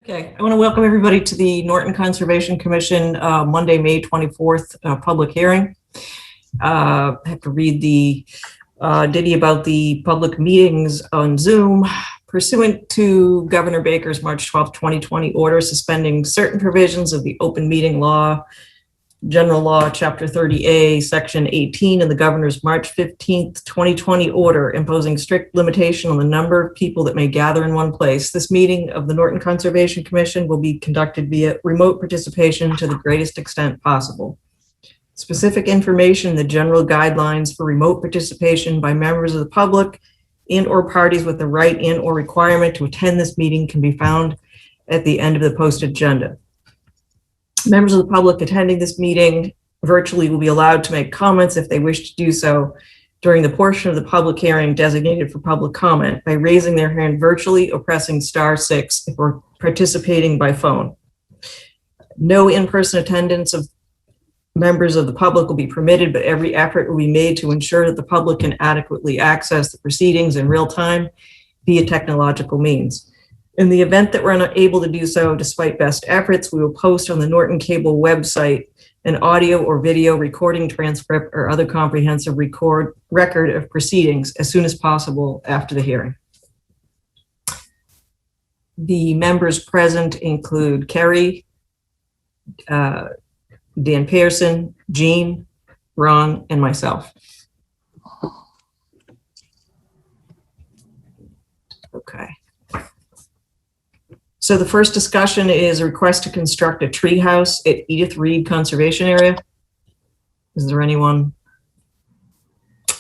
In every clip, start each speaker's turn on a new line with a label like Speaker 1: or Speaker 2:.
Speaker 1: Okay, I want to welcome everybody to the Norton Conservation Commission Monday, May 24th public hearing. I have to read the ditty about the public meetings on Zoom. Pursuant to Governor Baker's March 12, 2020 order suspending certain provisions of the open meeting law, General Law, Chapter 30A, Section 18, and the Governor's March 15th, 2020 order imposing strict limitation on the number of people that may gather in one place. This meeting of the Norton Conservation Commission will be conducted via remote participation to the greatest extent possible. Specific information, the general guidelines for remote participation by members of the public and or parties with the right and or requirement to attend this meeting can be found at the end of the posted agenda. Members of the public attending this meeting virtually will be allowed to make comments if they wish to do so during the portion of the public hearing designated for public comment by raising their hand virtually or pressing *6 if we're participating by phone. No in-person attendance of members of the public will be permitted, but every effort will be made to ensure that the public can adequately access the proceedings in real time via technological means. In the event that we're unable to do so, despite best efforts, we will post on the Norton Cable website an audio or video recording transcript or other comprehensive record of proceedings as soon as possible after the hearing. The members present include Kerry, Dan Pearson, Jean, Ron, and myself. Okay. So the first discussion is a request to construct a treehouse at Edith Reed Conservation Area. Is there anyone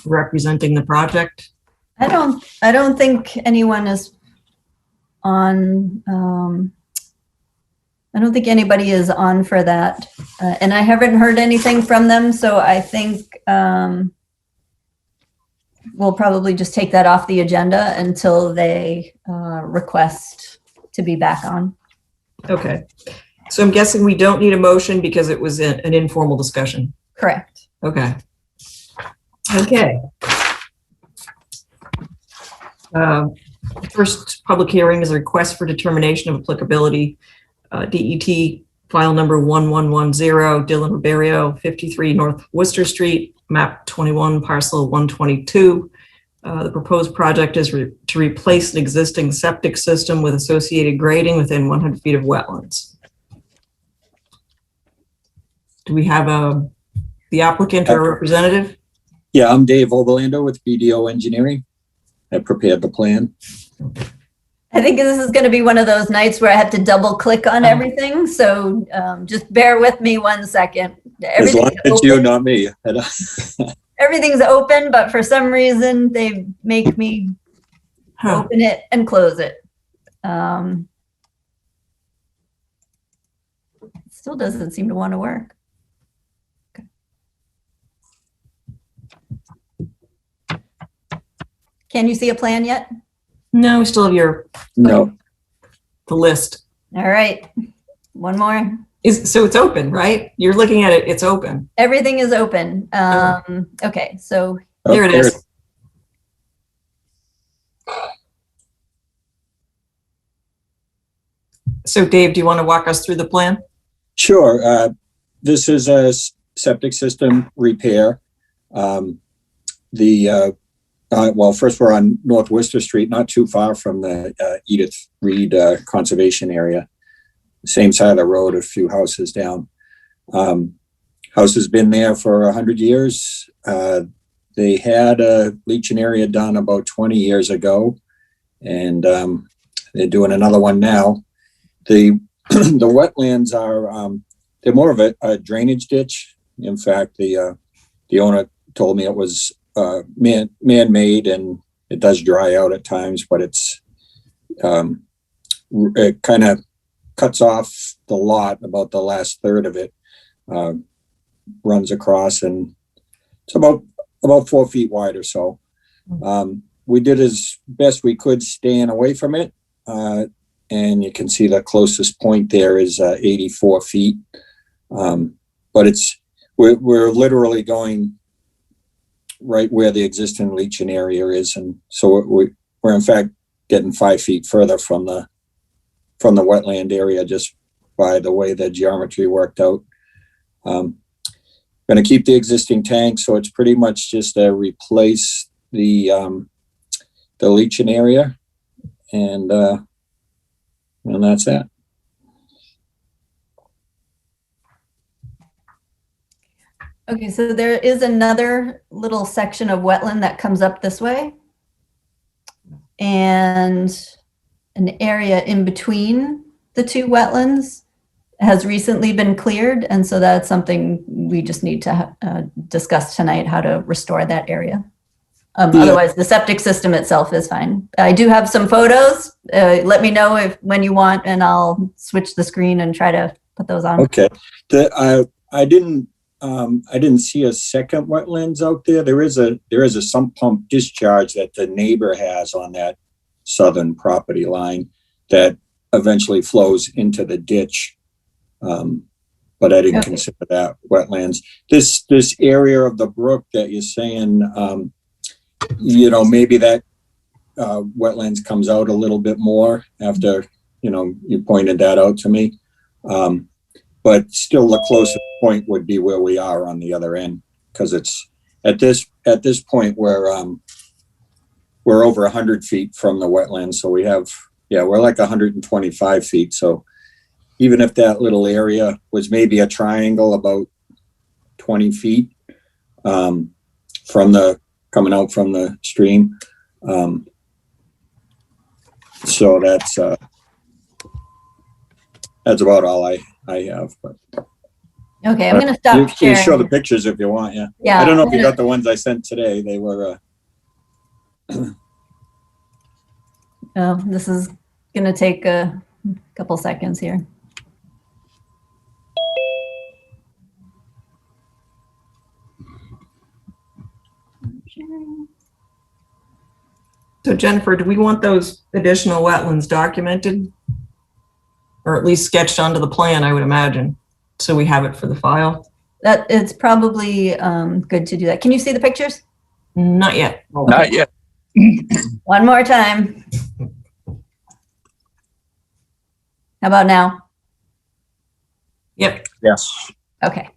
Speaker 1: representing the project?
Speaker 2: I don't think anyone is on. I don't think anybody is on for that, and I haven't heard anything from them. So I think we'll probably just take that off the agenda until they request to be back on.
Speaker 1: Okay, so I'm guessing we don't need a motion because it was an informal discussion.
Speaker 2: Correct.
Speaker 1: Okay. First public hearing is a request for determination of applicability. DET file number 1110, Dylan Ribeiro, 53 North Worcester Street, map 21, parcel 122. The proposed project is to replace an existing septic system with associated grading within 100 feet of wetlands. Do we have the applicant or representative?
Speaker 3: Yeah, I'm Dave Oberlander with BDO Engineering. I prepared the plan.
Speaker 2: I think this is going to be one of those nights where I have to double click on everything. So just bear with me 1 second.
Speaker 3: As long as it's you, not me.
Speaker 2: Everything's open, but for some reason they make me open it and close it. Still doesn't seem to want to work. Okay. Can you see a plan yet?
Speaker 1: No, we still have your
Speaker 3: No.
Speaker 1: the list.
Speaker 2: All right, one more.
Speaker 1: So it's open, right? You're looking at it, it's open.
Speaker 2: Everything is open. Okay, so
Speaker 1: There it is. So Dave, do you want to walk us through the plan?
Speaker 3: Sure. This is a septic system repair. Well, first we're on North Worcester Street, not too far from the Edith Reed Conservation Area. Same side of the road, a few houses down. House has been there for 100 years. They had a leaching area done about 20 years ago, and they're doing another one now. The wetlands are, they're more of a drainage ditch. In fact, the owner told me it was man-made, and it does dry out at times, but it's it kind of cuts off the lot. About the last third of it runs across, and it's about 4 feet wide or so. We did as best we could staying away from it, and you can see the closest point there is 84 feet. But we're literally going right where the existing leaching area is, and so we're in fact getting 5 feet further from the from the wetland area just by the way the geometry worked out. Going to keep the existing tank, so it's pretty much just replace the leaching area, and that's that.
Speaker 2: Okay, so there is another little section of wetland that comes up this way, and an area in between the two wetlands has recently been cleared, and so that's something we just need to discuss tonight, how to restore that area. Otherwise, the septic system itself is fine. I do have some photos. Let me know when you want, and I'll switch the screen and try to put those on.
Speaker 3: Okay. I didn't see a second wetlands out there. There is a sump pump discharge that the neighbor has on that southern property line that eventually flows into the ditch. But I didn't consider that wetlands. This area of the brook that you're saying, maybe that wetlands comes out a little bit more after, you pointed that out to me. But still the closest point would be where we are on the other end, because it's at this point where we're over 100 feet from the wetlands. So we're like 125 feet. So even if that little area was maybe a triangle about 20 feet coming out from the stream. So that's about all I have. But
Speaker 2: okay, I'm going to stop
Speaker 3: you
Speaker 2: sharing.
Speaker 3: can show the pictures if you want.
Speaker 2: Yeah.
Speaker 3: I don't know if you got the ones I sent today. They were.
Speaker 2: This is going to take a couple seconds here.
Speaker 1: So Jennifer, do we want those additional wetlands documented? Or at least sketched onto the plan, I would imagine, so we have it for the file?
Speaker 2: That it's probably good to do that. Can you see the pictures?
Speaker 1: Not yet.
Speaker 2: Okay.
Speaker 4: Not yet.
Speaker 2: One more time. How about now?
Speaker 1: Yep.
Speaker 4: Yes.
Speaker 2: Okay.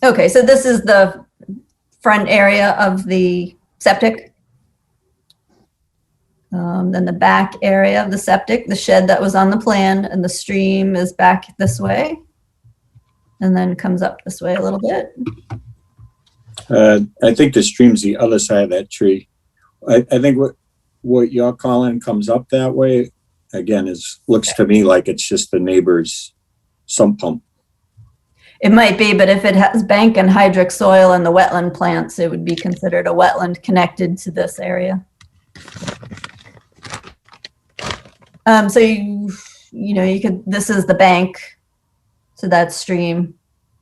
Speaker 2: Okay, so this is the front area of the septic. Then the back area of the septic, the shed that was on the plan, and the stream is back this way. And then comes up this way a little bit.
Speaker 3: I think the stream's the other side of that tree. I think what you're calling comes up that way, again, looks to me like it's just the neighbor's sump pump.
Speaker 2: It might be, but if it has bank and hydric soil and the wetland plants, it would be considered a wetland connected to this area. So you could, this is the bank, so that's stream.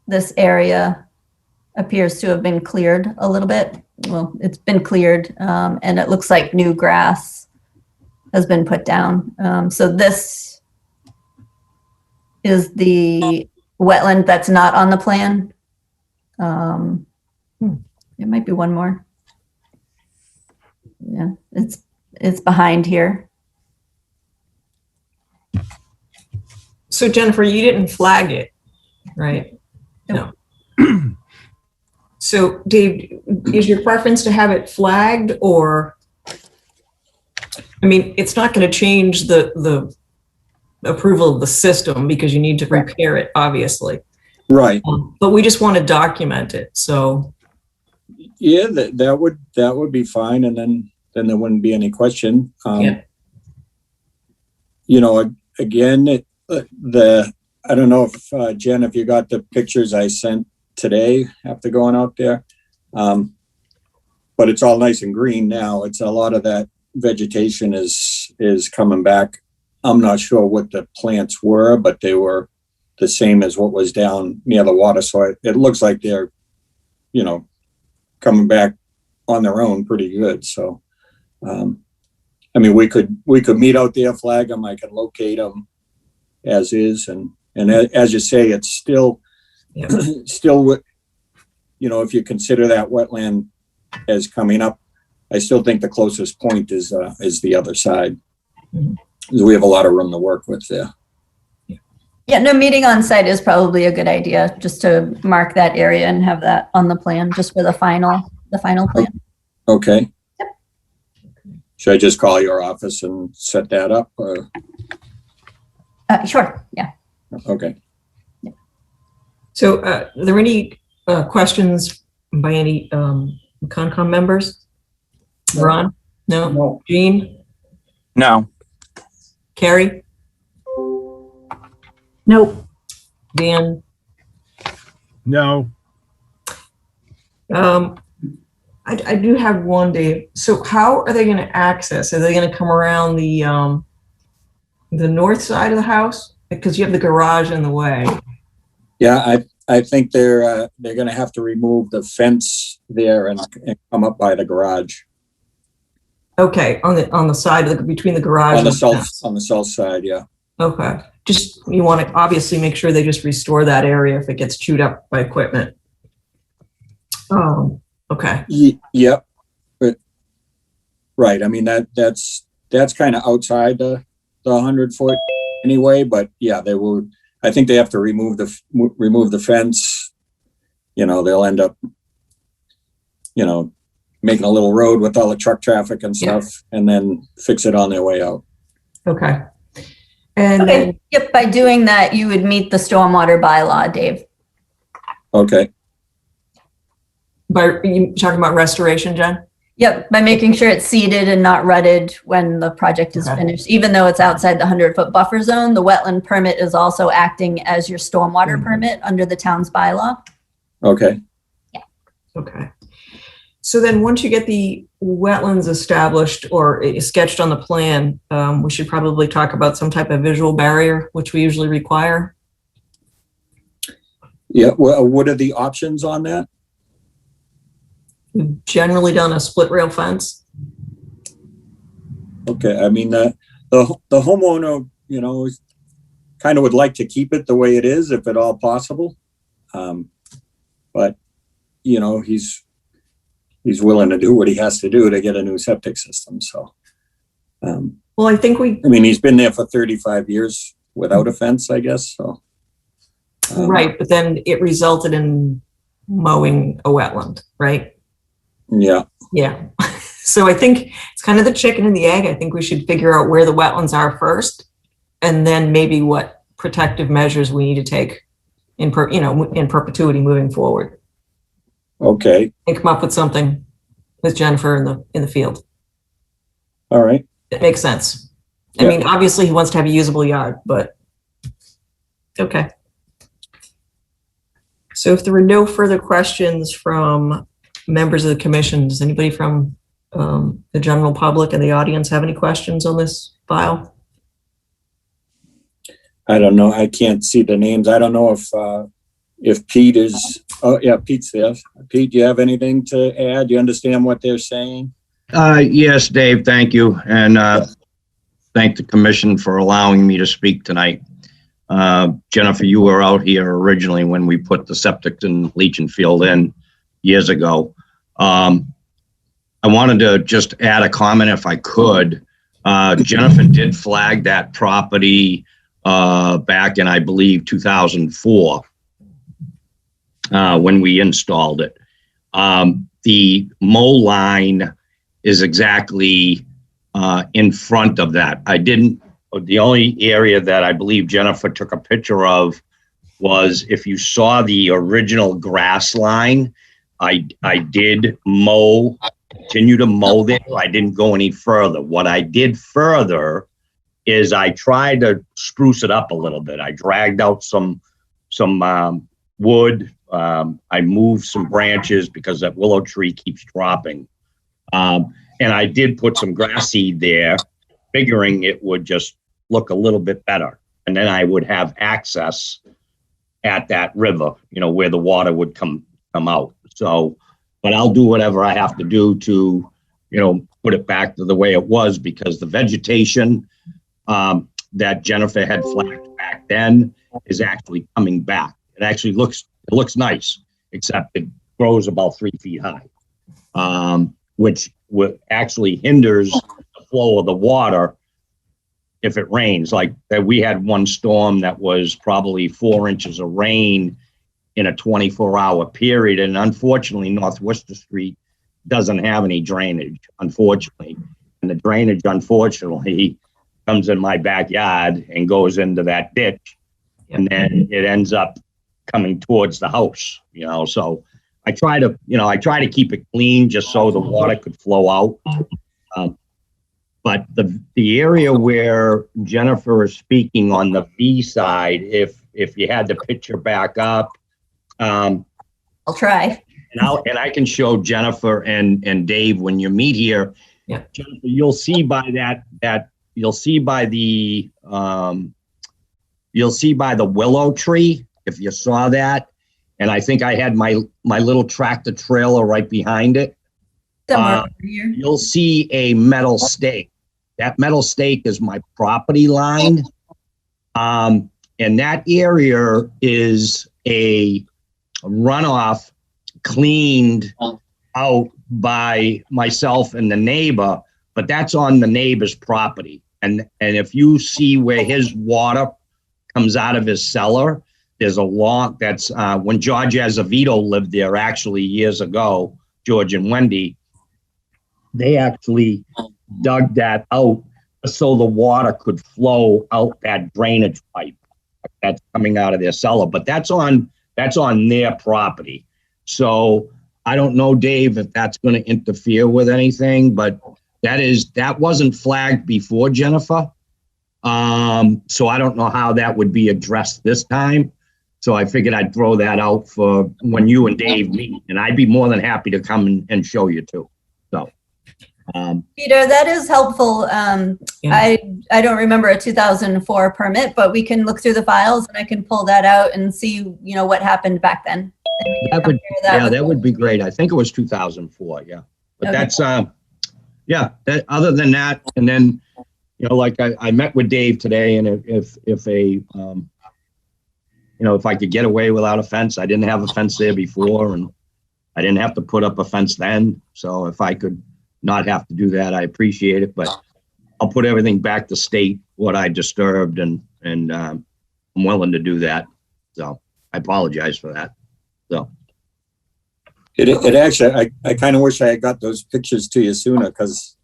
Speaker 2: This area appears to have been cleared a little bit. Well, it's been cleared, and it looks like new grass has been put down. So this is the wetland that's not on the plan. There might be one more. Yeah, it's behind here.
Speaker 1: So Jennifer, you didn't flag it, right?
Speaker 2: Nope.
Speaker 1: No. So Dave, is your preference to have it flagged, or, I mean, it's not going to change the approval of the system because you need to repair it, obviously.
Speaker 3: Right.
Speaker 1: But we just want to document it. So
Speaker 3: yeah, that would be fine, and then there wouldn't be any question.
Speaker 1: Yeah.
Speaker 3: Again, I don't know if Jen, if you got the pictures I sent today after going out there, but it's all nice and green now. It's a lot of that vegetation is coming back. I'm not sure what the plants were, but they were the same as what was down near the water. So it looks like they're, coming back on their own pretty good. So, I mean, we could meet out there, flag them. I can locate them as is. And as you say, it's still, still, if you consider that wetland as coming up, I still think the closest point is the other side. We have a lot of room to work with there.
Speaker 2: Yeah, no, meeting on site is probably a good idea, just to mark that area and have that on the plan, just for the final plan.
Speaker 3: Okay.
Speaker 2: Yep.
Speaker 3: Should I just call your office and set that up? Or?
Speaker 2: Sure, yeah.
Speaker 3: Okay.
Speaker 1: So are there any questions by any Concom members? Ron? No?
Speaker 3: No.
Speaker 1: Jean?
Speaker 4: No.
Speaker 1: Carrie?
Speaker 2: Nope.
Speaker 1: Dan?
Speaker 5: No.
Speaker 1: I do have one, Dave. So how are they going to access? Are they going to come around the north side of the house? Because you have the garage in the way.
Speaker 3: Yeah, I think they're going to have to remove the fence there and come up by the garage.
Speaker 1: Okay, on the side of between the garage
Speaker 3: On the
Speaker 1: and
Speaker 3: south
Speaker 1: fence.
Speaker 3: on the south side, yeah.
Speaker 1: Okay, just you want to obviously make sure they just restore that area if it gets chewed up by equipment. Okay.
Speaker 3: Yep. But right, I mean that's kind of outside the 100-foot anyway. But yeah, they will. I think they have to remove the fence. You know, they'll end up, you know, making a little road with all the truck traffic and stuff, and then fix it on their way out.
Speaker 1: Okay. And
Speaker 2: Okay.
Speaker 1: then,
Speaker 2: Yep. By doing that, you would meet the stormwater bylaw, Dave.
Speaker 3: Okay.
Speaker 1: by you talking about restoration, Jen?
Speaker 2: Yep. By making sure it's seeded and not rutted when the project is
Speaker 1: Okay.
Speaker 2: finished, even though it's outside the 100-foot buffer zone, the wetland permit is also acting as your stormwater permit under the town's bylaw.
Speaker 3: Okay.
Speaker 1: Okay. So then once you get the wetlands established or sketched on the plan, we should probably talk about some type of visual barrier, which we usually require.
Speaker 3: Yeah. Well, what are the options on that?
Speaker 1: We've generally done a split rail fence.
Speaker 3: Okay. I mean, the homeowner, you know, kind of would like to keep it the way it is, if at all possible. But you know, he's willing to do what he has to do to get a new septic system. So,
Speaker 1: Well, I think
Speaker 3: I mean, he's been there for 35 years without a fence, I guess. So,
Speaker 1: right, but then it resulted in mowing a wetland, right?
Speaker 3: Yeah.
Speaker 1: Yeah. So I think it's kind of the chicken and the egg. I think we should figure out where the wetlands are first, and then maybe what protective measures we need to take in perpetuity moving forward.
Speaker 3: Okay.
Speaker 1: And come up with something with Jennifer in the field.
Speaker 3: All right.
Speaker 1: It makes sense. I
Speaker 3: Yeah.
Speaker 1: mean, obviously he wants to have a usable yard, but okay. So if there were no further questions from members of the commission, does anybody from the general public and the audience have any questions on this file?
Speaker 3: I don't know. I can't see the names. I don't know if Pete is. Oh, yeah, Pete's there. Pete, do you have anything to add? Do you understand what they're saying?
Speaker 4: Yes, Dave, thank you. And thank the commission for allowing me to speak tonight. Jennifer, you were out here originally when we put the septic and leaching field in years ago. I wanted to just add a comment if I could. Jennifer did flag that property back in, I believe, 2004 when we installed it. The mow line is exactly in front of that. The only area that I believe Jennifer took a picture of was if you saw the original grass line, I did continue to mow there. I didn't go any further. What I did further is I tried to spruce it up a little bit. I dragged out some wood. I moved some branches because that willow tree keeps dropping. And I did put some grass seed there, figuring it would just look a little bit better. And then I would have access at that river, where the water would come out. So, but I'll do whatever I have to do to, put it back to the way it was, because the vegetation that Jennifer had flagged back then is actually coming back. It actually looks nice, except it grows about 3 feet high, which actually hinders the flow of the water if it rains. Like we had one storm that was probably 4 inches of rain in a 24-hour period. And unfortunately, North Worcester Street doesn't have any drainage, unfortunately. And the drainage, unfortunately, comes in my backyard and goes into that ditch. And then it ends up coming towards the house, so I try to keep it clean just so the water could flow out. But the area where Jennifer is speaking on the B side, if you had the picture back up,
Speaker 2: I'll try.
Speaker 4: and I can show Jennifer and Dave when you meet here.
Speaker 1: Yeah.
Speaker 4: Jennifer, you'll see by the willow tree, if you saw that. And I think I had my little tractor trailer right behind it.
Speaker 2: Somewhere over here.
Speaker 4: You'll see a metal stake. That metal stake is my property line. And that area is a runoff cleaned out by myself and the neighbor, but that's on the neighbor's property. And if you see where his water comes out of his cellar, there's a long, that's when George Azevedo lived there actually years ago, George and Wendy, they actually dug that out so the water could flow out that drainage pipe that's coming out of their cellar. But that's on their property. So I don't know, Dave, if that's going to interfere with anything, but that wasn't flagged before, Jennifer. So I don't know how that would be addressed this time. So I figured I'd throw that out for when you and Dave meet, and I'd be more than happy to come and show you too. So,
Speaker 2: Peter, that is helpful. I don't remember a 2004 permit, but we can look through the files and I can pull that out and see, what happened back then.
Speaker 4: That would be great. I think it was 2004. Yeah, but
Speaker 2: okay.
Speaker 4: That's other than that, and then like I met with Dave today, and if I could get away without a fence, I didn't have a fence there before, and I didn't have to put up a fence then. So if I could not have to do that, I appreciate it. But I'll put everything back to state what I disturbed, and I'm willing to do that. So I apologize for that. So
Speaker 3: it actually, I kind of wish I had got those pictures to you sooner, because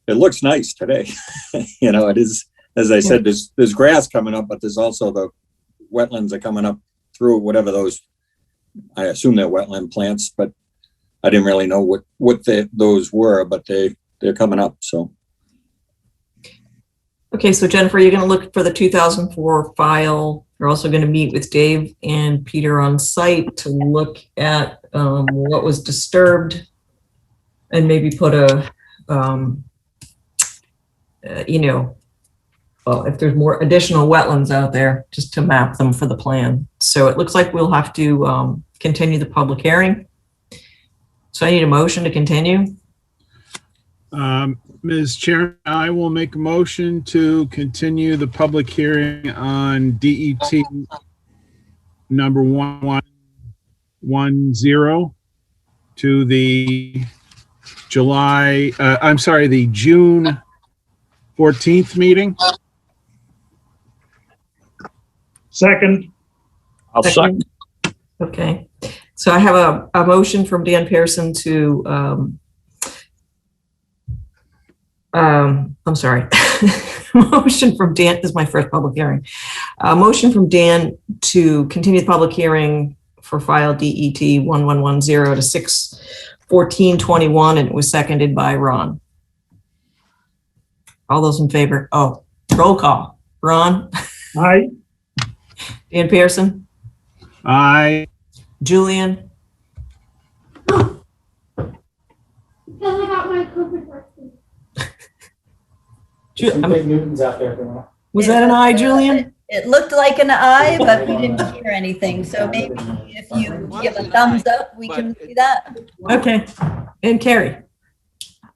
Speaker 3: it looks nice today. It is, as I said, there's grass coming up, but there's also the wetlands are coming up through whatever those, I assume they're wetland plants, but I didn't really know what those were, but they're coming up. So.
Speaker 1: Okay, so Jennifer, you're going to look for the 2004 file. You're also going to meet with Dave and Peter on site to look at what was disturbed, and maybe put a, if there's more additional wetlands out there, just to map them for the plan. So it looks like we'll have to continue the public hearing. So I need a motion to continue.
Speaker 5: Ms. Chair, I will make a motion to continue the public hearing on DET number 1110 to the the June 14th meeting.
Speaker 6: Second.
Speaker 1: I'll second. Okay. So I have a motion from Dan Pearson to, I'm sorry. Motion from Dan, this is my first public hearing. Motion from Dan to continue the public hearing for file DET 1110 to 6/14/21, and it was seconded by Ron. All those in favor? Oh, roll call. Ron?
Speaker 6: Aye.
Speaker 1: Dan Pearson?
Speaker 5: Aye.
Speaker 1: Julian?
Speaker 7: Because I got my COVID vaccine.
Speaker 8: Newton's out there if you want.
Speaker 1: Was that an aye, Julian?
Speaker 2: It looked like an eye, but we didn't hear anything. So maybe if you give a thumbs up, we can see that.
Speaker 1: Okay. And Carrie?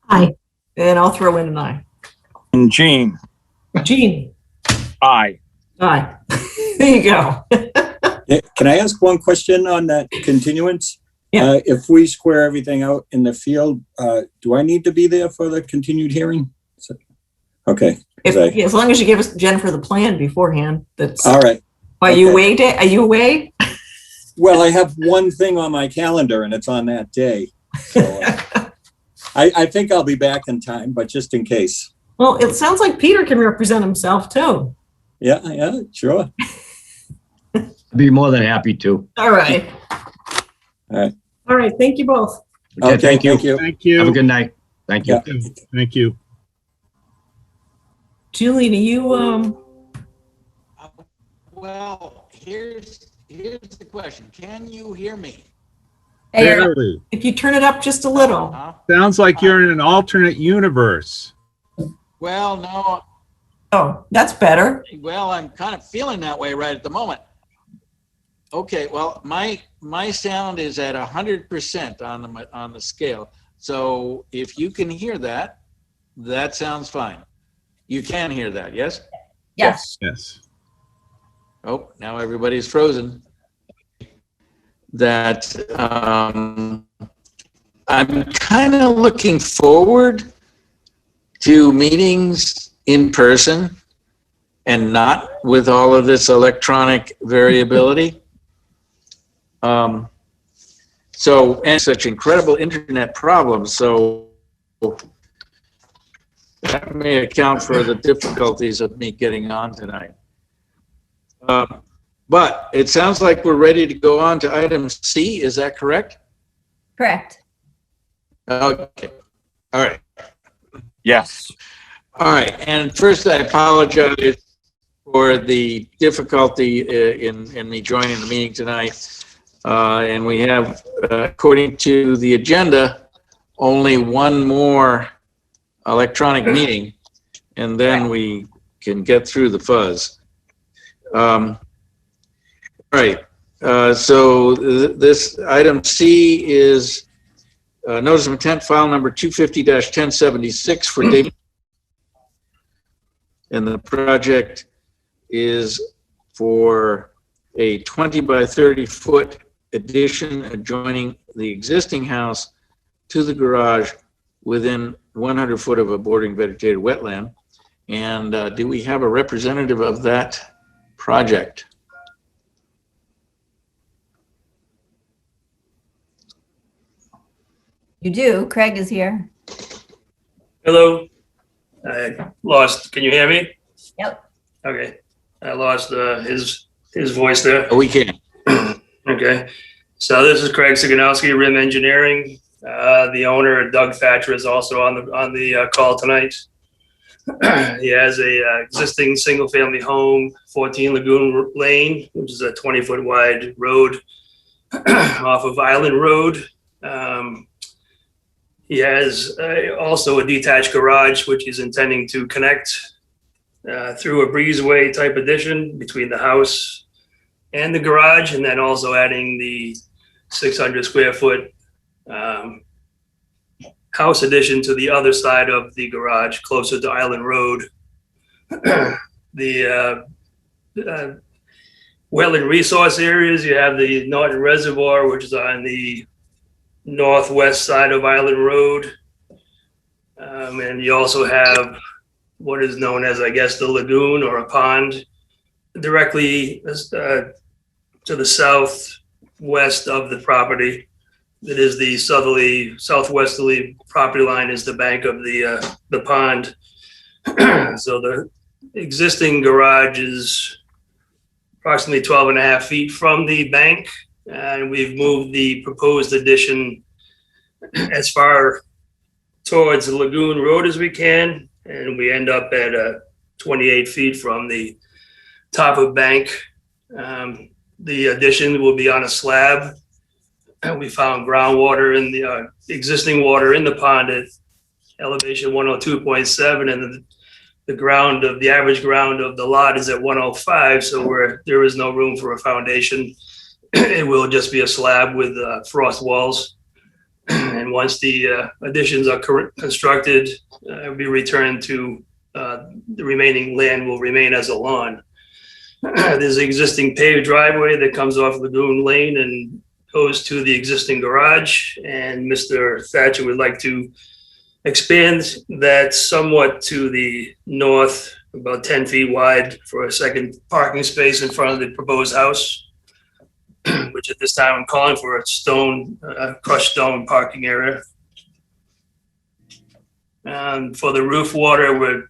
Speaker 1: Aye. And I'll throw in an aye.
Speaker 6: And Gene.
Speaker 1: Gene?
Speaker 6: Aye.
Speaker 1: Aye. There you go.
Speaker 3: Can I ask one question on that continuance?
Speaker 1: Yeah.
Speaker 3: If we square everything out in the field, do I need to be there for the continued hearing? Okay,
Speaker 1: Yeah, as long as you give us, Jennifer, the plan beforehand, that's.
Speaker 3: All right.
Speaker 1: Are you away? Are you away?
Speaker 3: Well, I have one thing on my calendar and it's on that day. So I think I'll be back in time, but just in case.
Speaker 1: Well, it sounds like Peter can represent himself too.
Speaker 3: Yeah, sure.
Speaker 4: I'd be more than happy to.
Speaker 1: All right.
Speaker 3: All right.
Speaker 1: Thank you both.
Speaker 3: Okay,
Speaker 4: Thank you.
Speaker 5: Thank you.
Speaker 4: Have a good night. Thank you.
Speaker 3: Yeah.
Speaker 5: Thank you.
Speaker 1: Julie, do you,
Speaker 9: Well, here's the question. Can you hear me?
Speaker 2: Hey,
Speaker 5: Barely.
Speaker 1: if you turn it up just a little.
Speaker 9: Huh?
Speaker 5: Sounds like you're in an alternate universe.
Speaker 9: Well, no.
Speaker 1: Oh, that's better.
Speaker 9: Well, I'm kind of feeling that way right at the moment. Okay, well, my sound is at 100% on the scale. So if you can hear that, that sounds fine. You can hear that, yes?
Speaker 2: yes.
Speaker 5: Yes.
Speaker 9: Oh, now everybody's frozen. That I'm kind of looking forward to meetings in person and not with all of this electronic variability. So, and such incredible internet problems. So that may account for the difficulties of me getting on tonight. But it sounds like we're ready to go on to item C. Is that correct?
Speaker 2: Correct.
Speaker 9: Okay. All right.
Speaker 6: Yes.
Speaker 9: All right. And first, I apologize for the difficulty in me joining the meeting tonight. And we have, according to the agenda, only one more electronic meeting, and then we can get through the fuzz. Right. So this item C is notice of intent file number 250-1076 for David. And the project is for a 20 by 30 foot addition adjoining the existing house to the garage within 100 foot of a bordering vegetated wetland. And do we have a representative of that project?
Speaker 2: You do. Craig is here.
Speaker 10: Hello. I lost. Can you hear me?
Speaker 2: Yep.
Speaker 10: Okay. I lost his voice there.
Speaker 9: Oh, we can.
Speaker 10: Okay. So this is Craig Siganowski, Rim Engineering. The owner, Doug Thatcher, is also on the call tonight. He has a existing single-family home, 14 Lagoon Lane, which is a 20-foot wide road off of Island Road. He has also a detached garage, which he's intending to connect through a breezeway type addition between the house and the garage, and then also adding the 600 square foot house addition to the other side of the garage, closer to Island Road. The wetland resource areas, you have the Norton Reservoir, which is on the northwest side of Island Road. And you also have what is known as, I guess, the lagoon or a pond directly to the southwest of the property. That is the southwesterly property line is the bank of the pond. So the existing garage is approximately 12 and a half feet from the bank. And we've moved the proposed addition as far towards the Lagoon Road as we can. And we end up at 28 feet from the top of bank. The addition will be on a slab. And we found groundwater in the existing water in the pond at elevation 102.7, and the average ground of the lot is at 105. So there is no room for a foundation. It will just be a slab with frost walls. And once the additions are constructed, it'll be returned to the remaining land will remain as a lawn. There's an existing paved driveway that comes off Lagoon Lane and goes to the existing garage, and Mr. Thatcher would like to expand that somewhat to the north, about 10 feet wide, for a second parking space in front of the proposed house, which at this time I'm calling for a stone, crushed stone parking area. And for the roof water, we're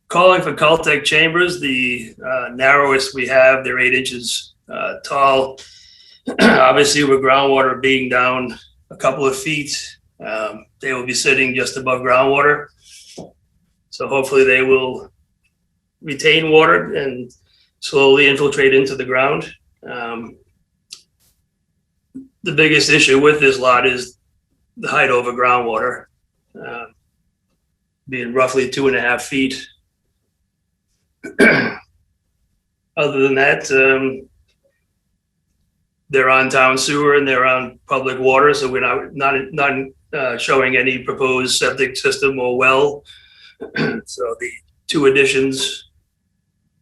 Speaker 10: calling for Caltech chambers. The narrowest we have, they're 8 inches tall. Obviously, with groundwater being down a couple of feet, they will be sitting just above groundwater. So hopefully they will retain water and slowly infiltrate into the ground. The biggest issue with this lot is the height over groundwater, being roughly 2.5 feet. Other than that, they're on town sewer and they're on public water, so we're not showing any proposed septic system or well. So the 2 additions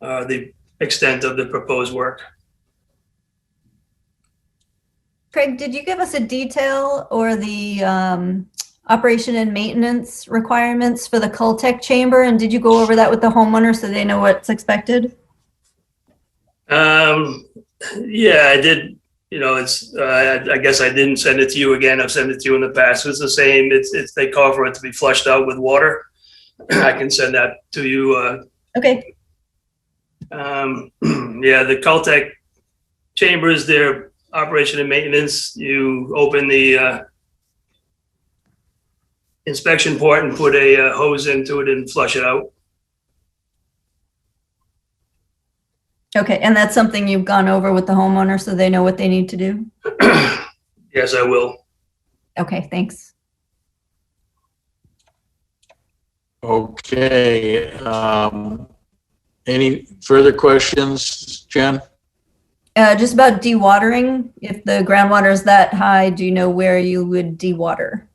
Speaker 10: are the extent of the proposed work.
Speaker 2: Craig, did you give us a detail or the operation and maintenance requirements for the Caltech chamber? And did you go over that with the homeowner so they know what's expected?
Speaker 10: Yeah, I did. You know, it's, I guess I didn't send it to you again. I've sent it to you in the past. It's the same. They call for it to be flushed out with water. I can send that to you.
Speaker 2: Okay.
Speaker 10: Yeah, the Caltech chambers, their operation and maintenance, you open the inspection port and put a hose into it and flush it out.
Speaker 2: Okay, and that's something you've gone over with the homeowner so they know what they need to do?
Speaker 10: Yes, I will.
Speaker 2: Okay, thanks.
Speaker 9: Okay. Any further questions, Jen?
Speaker 2: Just about dewatering. If the groundwater is that high, do you know where you would dewater?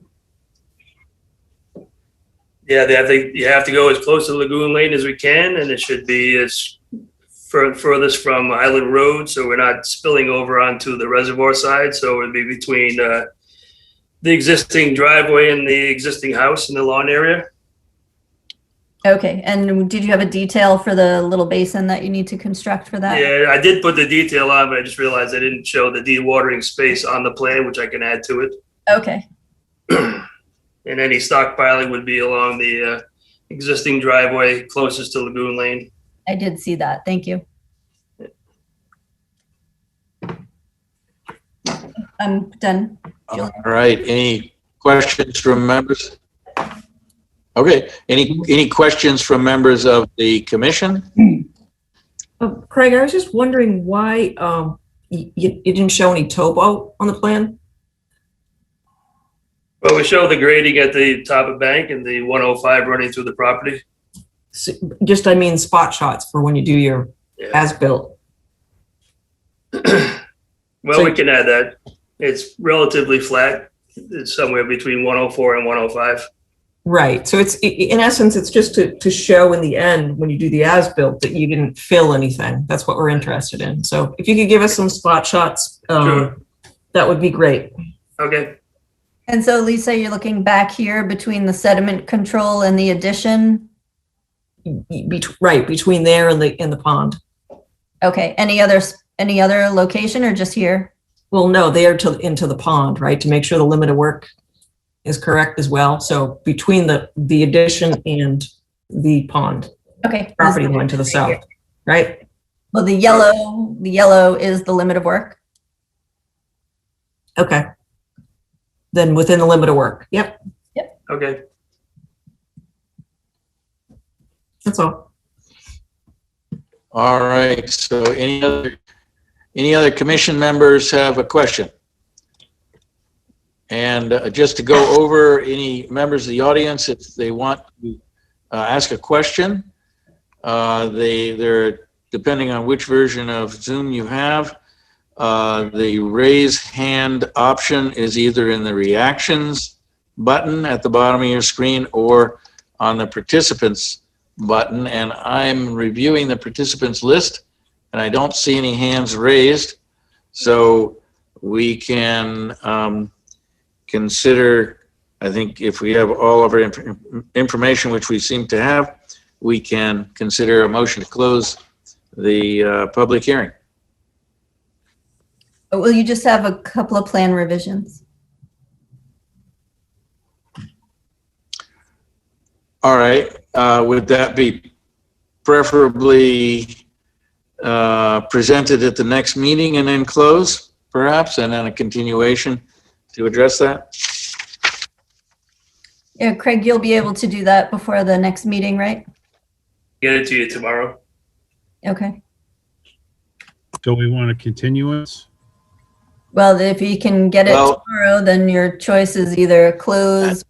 Speaker 10: Yeah, you have to go as close to Lagoon Lane as we can, and it should be as furthest from Island Road, so we're not spilling over onto the reservoir side. So it'd be between the existing driveway and the existing house in the lawn area.
Speaker 2: Okay, and did you have a detail for the little basin that you need to construct for that?
Speaker 10: Yeah, I did put the detail on, but I just realized I didn't show the dewatering space on the plan, which I can add to it.
Speaker 2: Okay.
Speaker 10: And any stockpiling would be along the existing driveway closest to Lagoon Lane.
Speaker 2: I did see that. Thank you. I'm done.
Speaker 9: All right. Any questions from members? Okay. Any questions from members of the commission?
Speaker 1: Craig, I was just wondering why you didn't show any topo on the plan?
Speaker 10: Well, we show the grading at the top of bank and the 105 running through the property.
Speaker 1: So, just, I mean, spot shots for when you do your as-built.
Speaker 10: Well,
Speaker 1: So-
Speaker 10: we can add that. It's relatively flat. It's somewhere between 104 and 105.
Speaker 1: Right. So it's, in essence, it's just to show in the end, when you do the as-built, that you didn't fill anything. That's what we're interested in. So if you could give us some spot shots,
Speaker 10: Sure.
Speaker 1: that would be great.
Speaker 10: Okay.
Speaker 2: And so, Lisa, you're looking back here between the sediment control and the addition.
Speaker 1: Right, between there and the pond.
Speaker 2: Okay. Any other location or just here?
Speaker 1: Well, no, there into the pond, right, to make sure the limit of work is correct as well. So between the addition and the pond,
Speaker 2: Okay.
Speaker 1: property line to the south, right?
Speaker 2: Well, the yellow is the limit of work.
Speaker 1: Okay. Then within the limit of work. Yep,
Speaker 10: Okay.
Speaker 1: that's all.
Speaker 9: All right. So any other commission members have a question? And just to go over, any members of the audience, if they want to ask a question, they're depending on which version of Zoom you have, the raise hand option is either in the reactions button at the bottom of your screen or on the participants button. And I'm reviewing the participants list and I don't see any hands raised. So we can consider I think if we have all of our information, which we seem to have, we can consider a motion to close the public hearing.
Speaker 2: Will you just have a couple of plan revisions?
Speaker 9: All right. Would that be preferably presented at the next meeting and then close, perhaps, and then a continuation to address that?
Speaker 2: Yeah, Craig, you'll be able to do that before the next meeting, right?
Speaker 10: Get it to you tomorrow.
Speaker 2: Okay.
Speaker 5: So we want a continuance?
Speaker 2: Well, if you can get it
Speaker 9: Well-
Speaker 2: tomorrow, then your choice is either close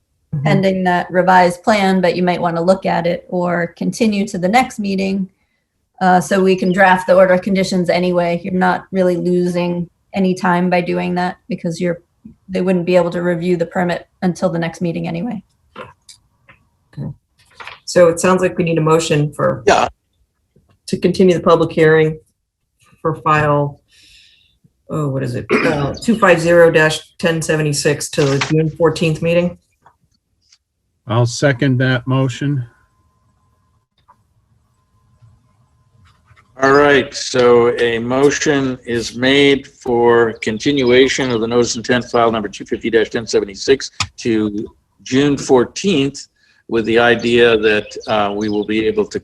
Speaker 2: pending that revised plan, but you might want to look at it, or continue to the next meeting so we can draft the order of conditions anyway. You're not really losing any time by doing that because they wouldn't be able to review the permit until the next meeting anyway.
Speaker 1: So it sounds like we need a motion
Speaker 9: Yeah.
Speaker 1: to continue the public hearing for file, what is it? 250-1076 to the June 14th meeting.
Speaker 5: I'll second that motion.
Speaker 9: All right, so a motion is made for continuation of the notice of intent file number 250-1076 to June 14th with the idea that we will be able to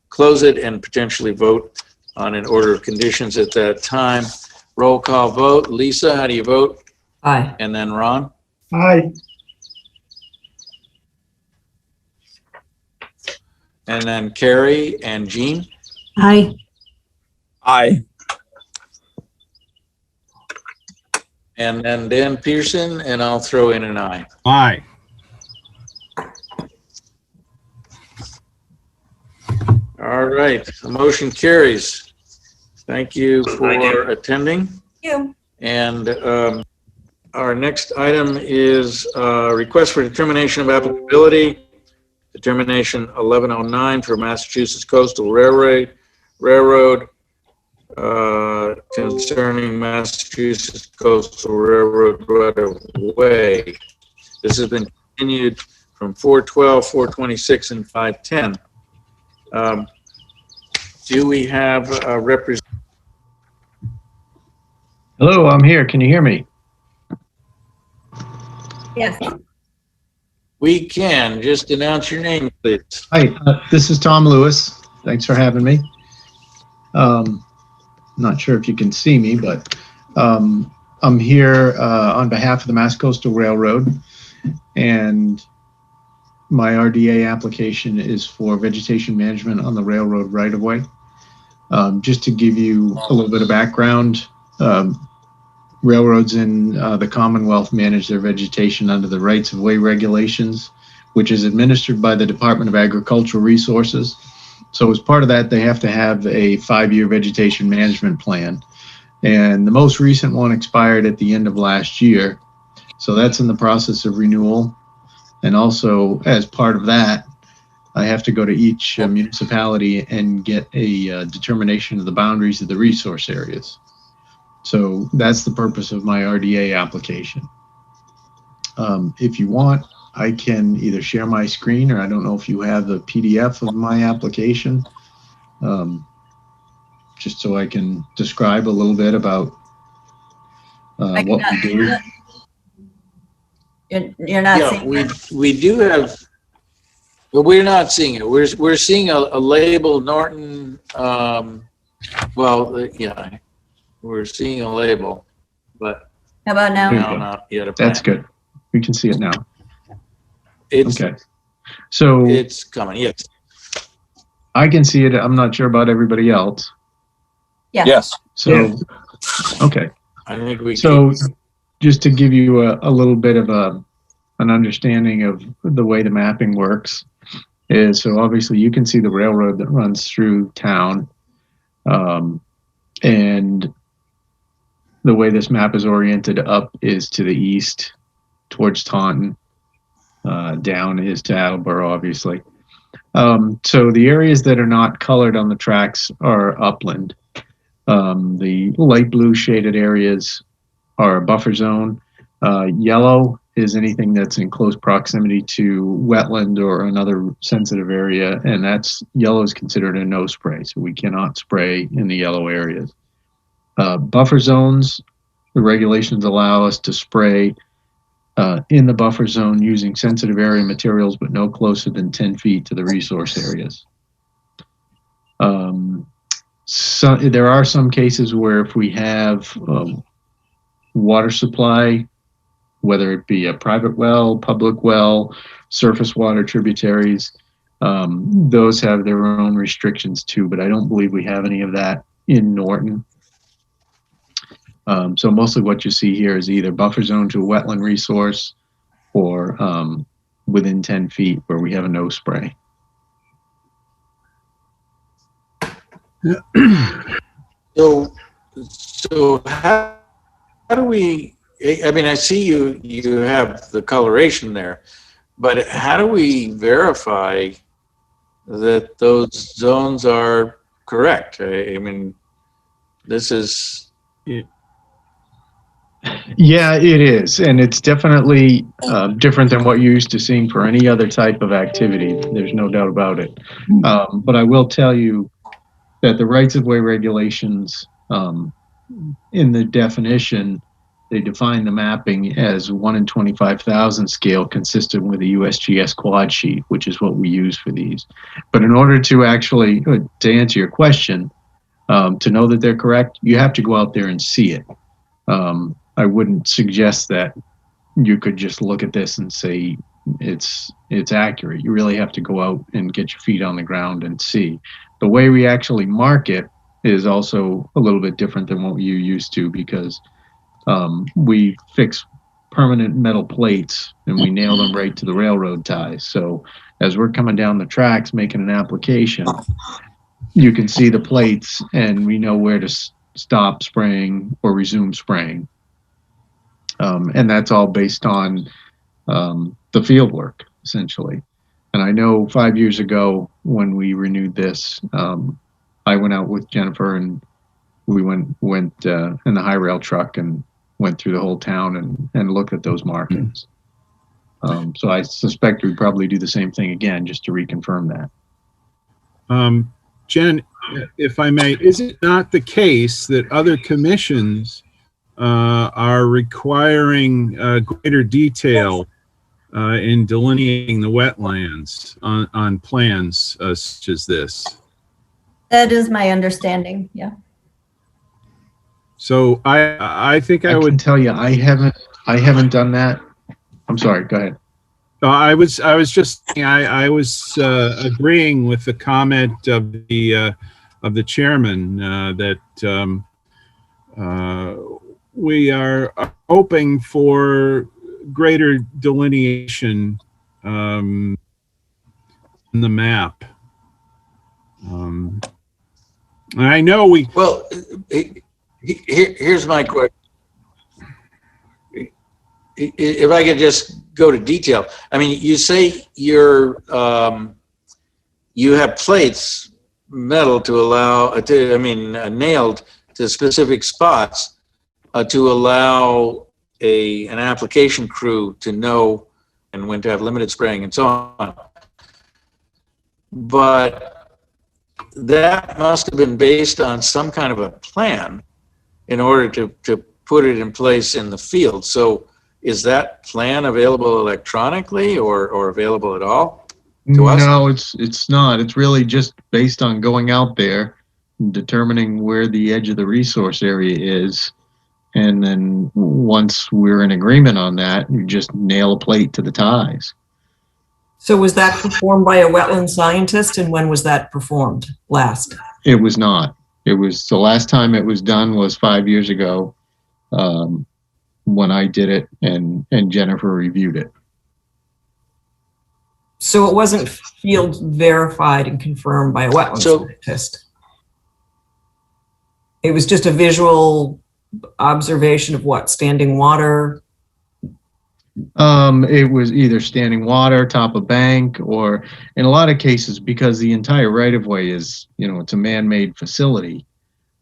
Speaker 9: close it and potentially vote on an order of conditions at that time. Roll call vote. Lisa, how do you vote?
Speaker 1: Aye.
Speaker 9: And then Ron?
Speaker 8: Aye.
Speaker 9: And then Carrie and Jean?
Speaker 1: Aye.
Speaker 6: Aye.
Speaker 9: And then Dan Pearson, and I'll throw in an aye.
Speaker 5: Aye.
Speaker 9: All right, the motion carries. Thank you for attending.
Speaker 2: Thank you.
Speaker 9: And our next item is request for determination of applicability, determination 1109 for Massachusetts Coastal Railroad concerning Massachusetts Coastal Railroad right-of-way. This has been continued from 4/12, 4/26, and 5/10. Do we have a representative?
Speaker 11: Hello, I'm here. Can you hear me?
Speaker 2: Yes.
Speaker 9: We can. Just announce your name, please.
Speaker 11: Hi, this is Tom Lewis. Thanks for having me. Not sure if you can see me, but I'm here on behalf of the Mass Coastal Railroad, and my RDA application is for vegetation management on the railroad right-of-way. Just to give you a little bit of background, railroads in the Commonwealth manage their vegetation under the rights-of-way regulations, which is administered by the Department of Agricultural Resources. So as part of that, they have to have a 5-year vegetation management plan. And the most recent one expired at the end of last year. So that's in the process of renewal. And also, as part of that, I have to go to each municipality and get a determination of the boundaries of the resource areas. So that's the purpose of my RDA application. If you want, I can either share my screen, or I don't know if you have the PDF of my application, just so I can describe a little bit about what we do.
Speaker 2: You're not
Speaker 9: Yeah,
Speaker 2: seeing
Speaker 9: we do have, but we're not seeing it. We're seeing a label Norton, yeah, we're seeing a label, but
Speaker 2: How about now?
Speaker 11: There you
Speaker 9: no,
Speaker 11: go.
Speaker 9: not yet a plan.
Speaker 11: That's good. We can see it now.
Speaker 9: It's,
Speaker 11: Okay. So
Speaker 9: it's coming, yes.
Speaker 11: I can see it. I'm not sure about everybody else.
Speaker 2: Yeah.
Speaker 6: Yes.
Speaker 11: So, okay.
Speaker 9: I think we
Speaker 11: So just to give you a little bit of an understanding of the way the mapping works is, so obviously you can see the railroad that runs through town. And the way this map is oriented up is to the east towards Taunton. Down is to Attleboro, obviously. So the areas that are not colored on the tracks are upland. The light blue shaded areas are a buffer zone. Yellow is anything that's in close proximity to wetland or another sensitive area, and that's yellow is considered a no spray, so we cannot spray in the yellow areas. Buffer zones, the regulations allow us to spray in the buffer zone using sensitive area materials, but no closer than 10 feet to the resource areas. So there are some cases where if we have water supply, whether it be a private well, public well, surface water tributaries, those have their own restrictions too, but I don't believe we have any of that in Norton. So mostly what you see here is either buffer zone to a wetland resource or within 10 feet where we have a no spray.
Speaker 9: So how do we, I mean, I see you have the coloration there, but how do we verify that those zones are correct? I mean, this is...
Speaker 11: Yeah, it is. And it's definitely different than what you're used to seeing for any other type of activity. There's no doubt about it. But I will tell you that the rights of way regulations, in the definition, they define the mapping as 1 in 25,000 scale consistent with the USGS quad sheet, which is what we use for these. But in order to actually, to answer your question, to know that they're correct, you have to go out there and see it. I wouldn't suggest that you could just look at this and say it's accurate. You really have to go out and get your feet on the ground and see. The way we actually mark it is also a little bit different than what you're used to, because we fix permanent metal plates and we nail them right to the railroad ties. So as we're coming down the tracks making an application, you can see the plates and we know where to stop spraying or resume spraying. And that's all based on the field work, essentially. And I know 5 years ago when we renewed this, I went out with Jennifer and we went in the high rail truck and went through the whole town and looked at those markings. So I suspect we'd probably do the same thing again, just to reconfirm that.
Speaker 5: Jen, if I may, is it not the case that other commissions are requiring greater detail in delineating the wetlands on plans such as this?
Speaker 2: That is my understanding, yeah.
Speaker 5: So I think I would
Speaker 11: tell you I haven't done that. I'm sorry, go ahead.
Speaker 5: I was just I was agreeing with the comment of the chairman that we are hoping for greater delineation in the map. I know we.
Speaker 9: Well, here's my question. If I could just go to detail. I mean, you say you have plates, metal to allow, nailed to specific spots to allow an application crew to know and when to have limited spraying and so on. But that must have been based on some kind of a plan in order to put it in place in the field. So is that plan available electronically or available at all to us?
Speaker 11: No, it's not. It's really just based on going out there, determining where the edge of the resource area is. And then once we're in agreement on that, you just nail a plate to the ties.
Speaker 1: So was that performed by a wetland scientist, and when was that performed last?
Speaker 11: It was not. It was the last time it was done was 5 years ago when I did it and Jennifer reviewed it.
Speaker 1: So it wasn't field verified and confirmed by a wetland scientist. It was just a visual observation of what, standing water?
Speaker 11: It was either standing water, top of bank, or in a lot of cases, because the entire right-of-way is, it's a man-made facility,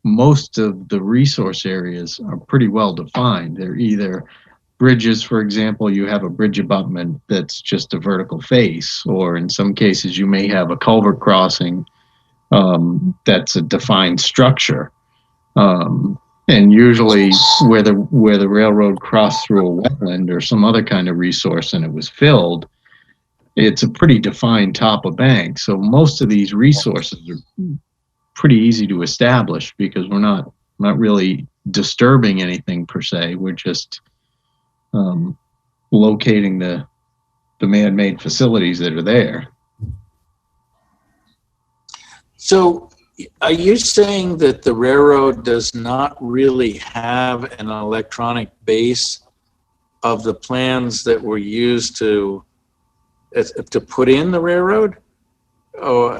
Speaker 11: most of the resource areas are pretty well defined. They're either bridges, for example, you have a bridge abutment that's just a vertical face, or in some cases you may have a culvert crossing that's a defined structure. And usually where the railroad crossed through a wetland or some other kind of resource and it was filled, it's a pretty defined top of bank. So most of these resources are pretty easy to establish because we're not really disturbing anything per se. We're just locating the man-made facilities that are there.
Speaker 9: So are you saying that the railroad does not really have an electronic base of the plans that were used to put in the railroad? Oh,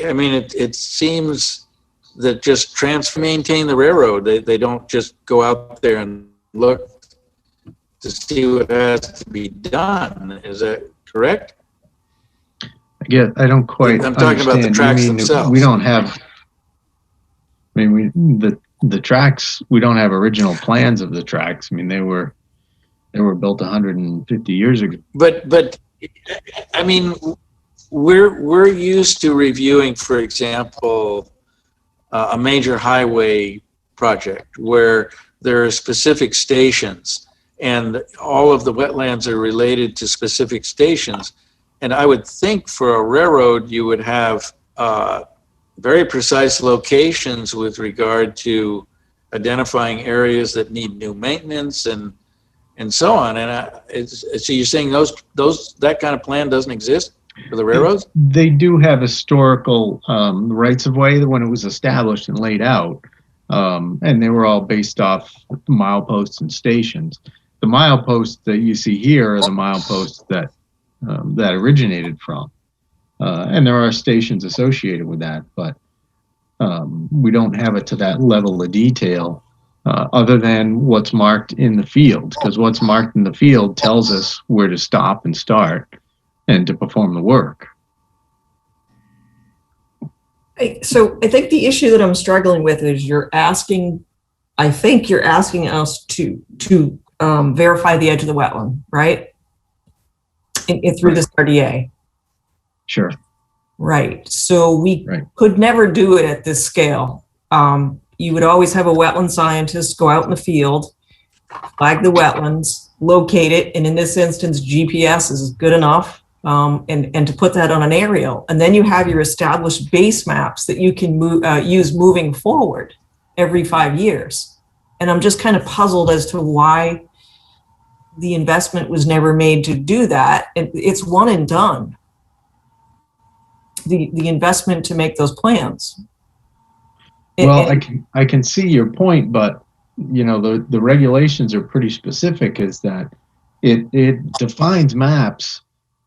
Speaker 9: I mean, it seems that just maintain the railroad. They don't just go out there and look to see what has to be done. Is that correct?
Speaker 11: I don't quite
Speaker 9: I'm talking about the
Speaker 11: understand.
Speaker 9: tracks
Speaker 11: You mean
Speaker 9: themselves.
Speaker 11: we don't have, I mean, the tracks, we don't have original plans of the tracks. I mean, they were built 150 years ago.
Speaker 9: But I mean, we're used to reviewing, for example, a major highway project where there are specific stations and all of the wetlands are related to specific stations. And I would think for a railroad, you would have very precise locations with regard to identifying areas that need new maintenance and so on. And so you're saying that kind of plan doesn't exist for the railroads?
Speaker 11: They do have historical rights of way when it was established and laid out. And they were all based off mileposts and stations. The mileposts that you see here are the mileposts that originated from. And there are stations associated with that, but we don't have it to that level of detail other than what's marked in the field, because what's marked in the field tells us where to stop and start and to perform the work.
Speaker 1: So I think the issue that I'm struggling with is I think you're asking us to verify the edge of the wetland, right? Through this RDA.
Speaker 11: Sure.
Speaker 1: Right. So we could never do it at this scale. You would always have a wetland scientist go out in the field, flag the wetlands, locate it, and in this instance, GPS is good enough, and to put that on an aerial. And then you have your established base maps that you can use moving forward every 5 years. And I'm just kind of puzzled as to why the investment was never made to do that. It's one and done. The investment to make those plans.
Speaker 11: Well, I can see your point, but you know, the regulations are pretty specific, is that it defines maps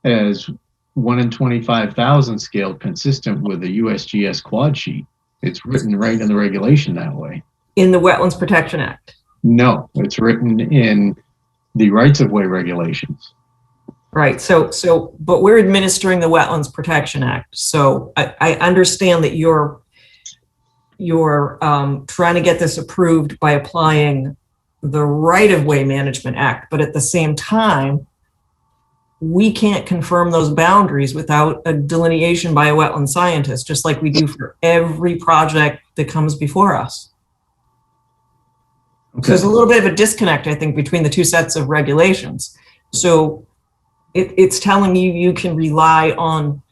Speaker 11: as 1 in 25,000 scale, consistent with the USGS quad sheet. It's written right in the regulation that way.
Speaker 1: In the Wetlands Protection Act?
Speaker 11: No, it's written in the rights of way regulations.
Speaker 1: Right. But we're administering the Wetlands Protection Act. So I understand that you're trying to get this approved by applying the Right-of-Way Management Act, but at the same time, we can't confirm those boundaries without a delineation by a wetland scientist, just like we do for every project that comes before us. Okay. So there's a little bit of a disconnect, I think, between the two sets of regulations. So it's telling you can rely on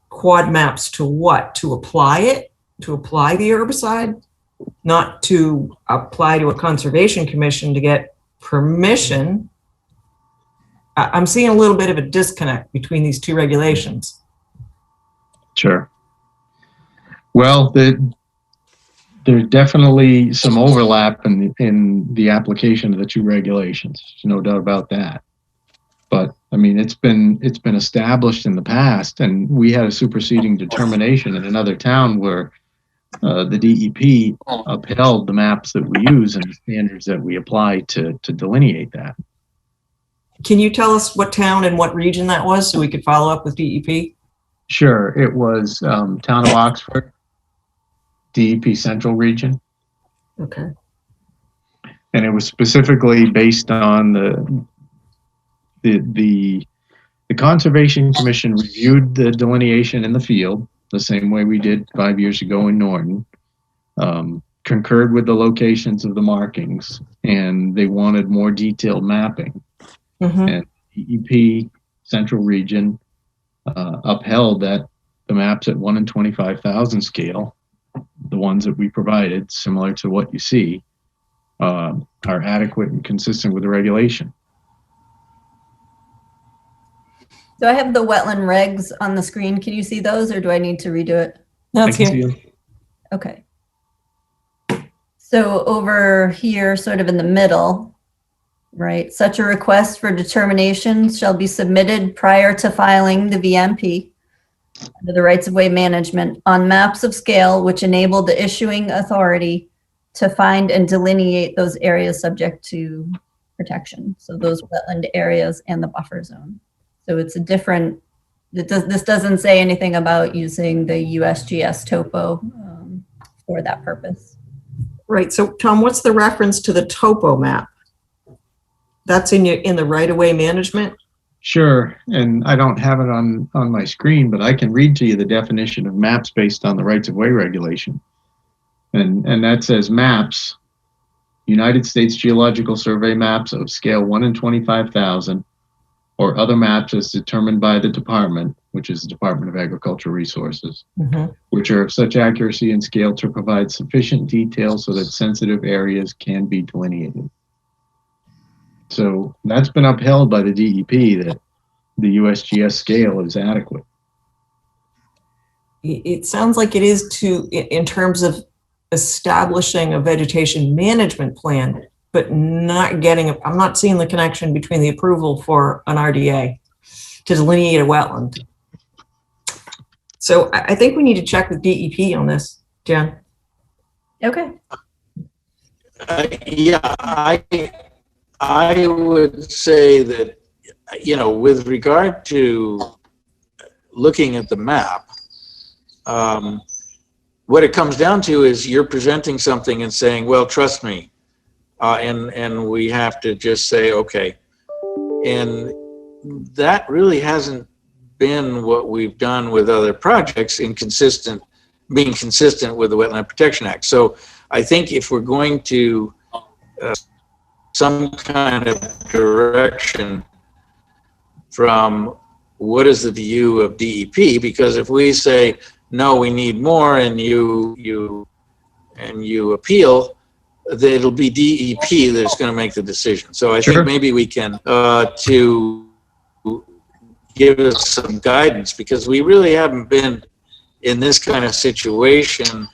Speaker 1: quad maps to what? To apply it? To apply the herbicide? Not to apply to a conservation commission to get permission. I'm seeing a little bit of a disconnect between these two regulations.
Speaker 11: Sure. Well, there's definitely some overlap in the application of the two regulations. There's no doubt about that. But I mean, it's been established in the past, and we had a superseding determination in another town where the DEP upheld the maps that we use and the standards that we apply to delineate that.
Speaker 1: Can you tell us what town and what region that was so we could follow up with DEP?
Speaker 11: Sure. It was town of Oxford, DEP Central Region.
Speaker 1: Okay.
Speaker 11: And it was specifically based on the Conservation Commission reviewed the delineation in the field the same way we did 5 years ago in Norton, concurred with the locations of the markings, and they wanted more detailed mapping. And DEP Central Region upheld that the maps at 1 in 25,000 scale, the ones that we provided, similar to what you see, are adequate and consistent with the regulation.
Speaker 2: So I have the wetland regs on the screen. Can you see those, or do I need to redo it?
Speaker 1: That's here.
Speaker 2: Okay. So over here, sort of in the middle, right, such a request for determination shall be submitted prior to filing the VMP under the rights of way management on maps of scale which enable the issuing authority to find and delineate those areas subject to protection. So those wetland areas and the buffer zone. So it's a different, this doesn't say anything about using the USGS topo for that purpose.
Speaker 1: Right. So Tom, what's the reference to the topo map? That's in the right-of-way management?
Speaker 11: Sure, and I don't have it on my screen, but I can read to you the definition of maps based on the rights of way regulation. And that says maps, United States Geological Survey maps of scale 1 in 25,000, or other maps as determined by the department, which is the Department of Agricultural Resources, which are of such accuracy and scale to provide sufficient detail so that sensitive areas can be delineated. So that's been upheld by the DEP, that the USGS scale is adequate.
Speaker 1: It sounds like it is in terms of establishing a vegetation management plan, but not getting, I'm not seeing the connection between the approval for an RDA to delineate a wetland. So I think we need to check with DEP on this, Jen.
Speaker 2: Okay.
Speaker 9: Yeah, I would say that, with regard to looking at the map, what it comes down to is you're presenting something and saying, well, trust me. And we have to just say, okay. And that really hasn't been what we've done with other projects being consistent with the Wetland Protection Act. So I think if we're going to some kind of direction from what is the view of DEP, because if we say, no, we need more, and you appeal, that it'll be DEP that's going to make the decision. So I think maybe we can to give us some guidance, because we really haven't been in this kind of situation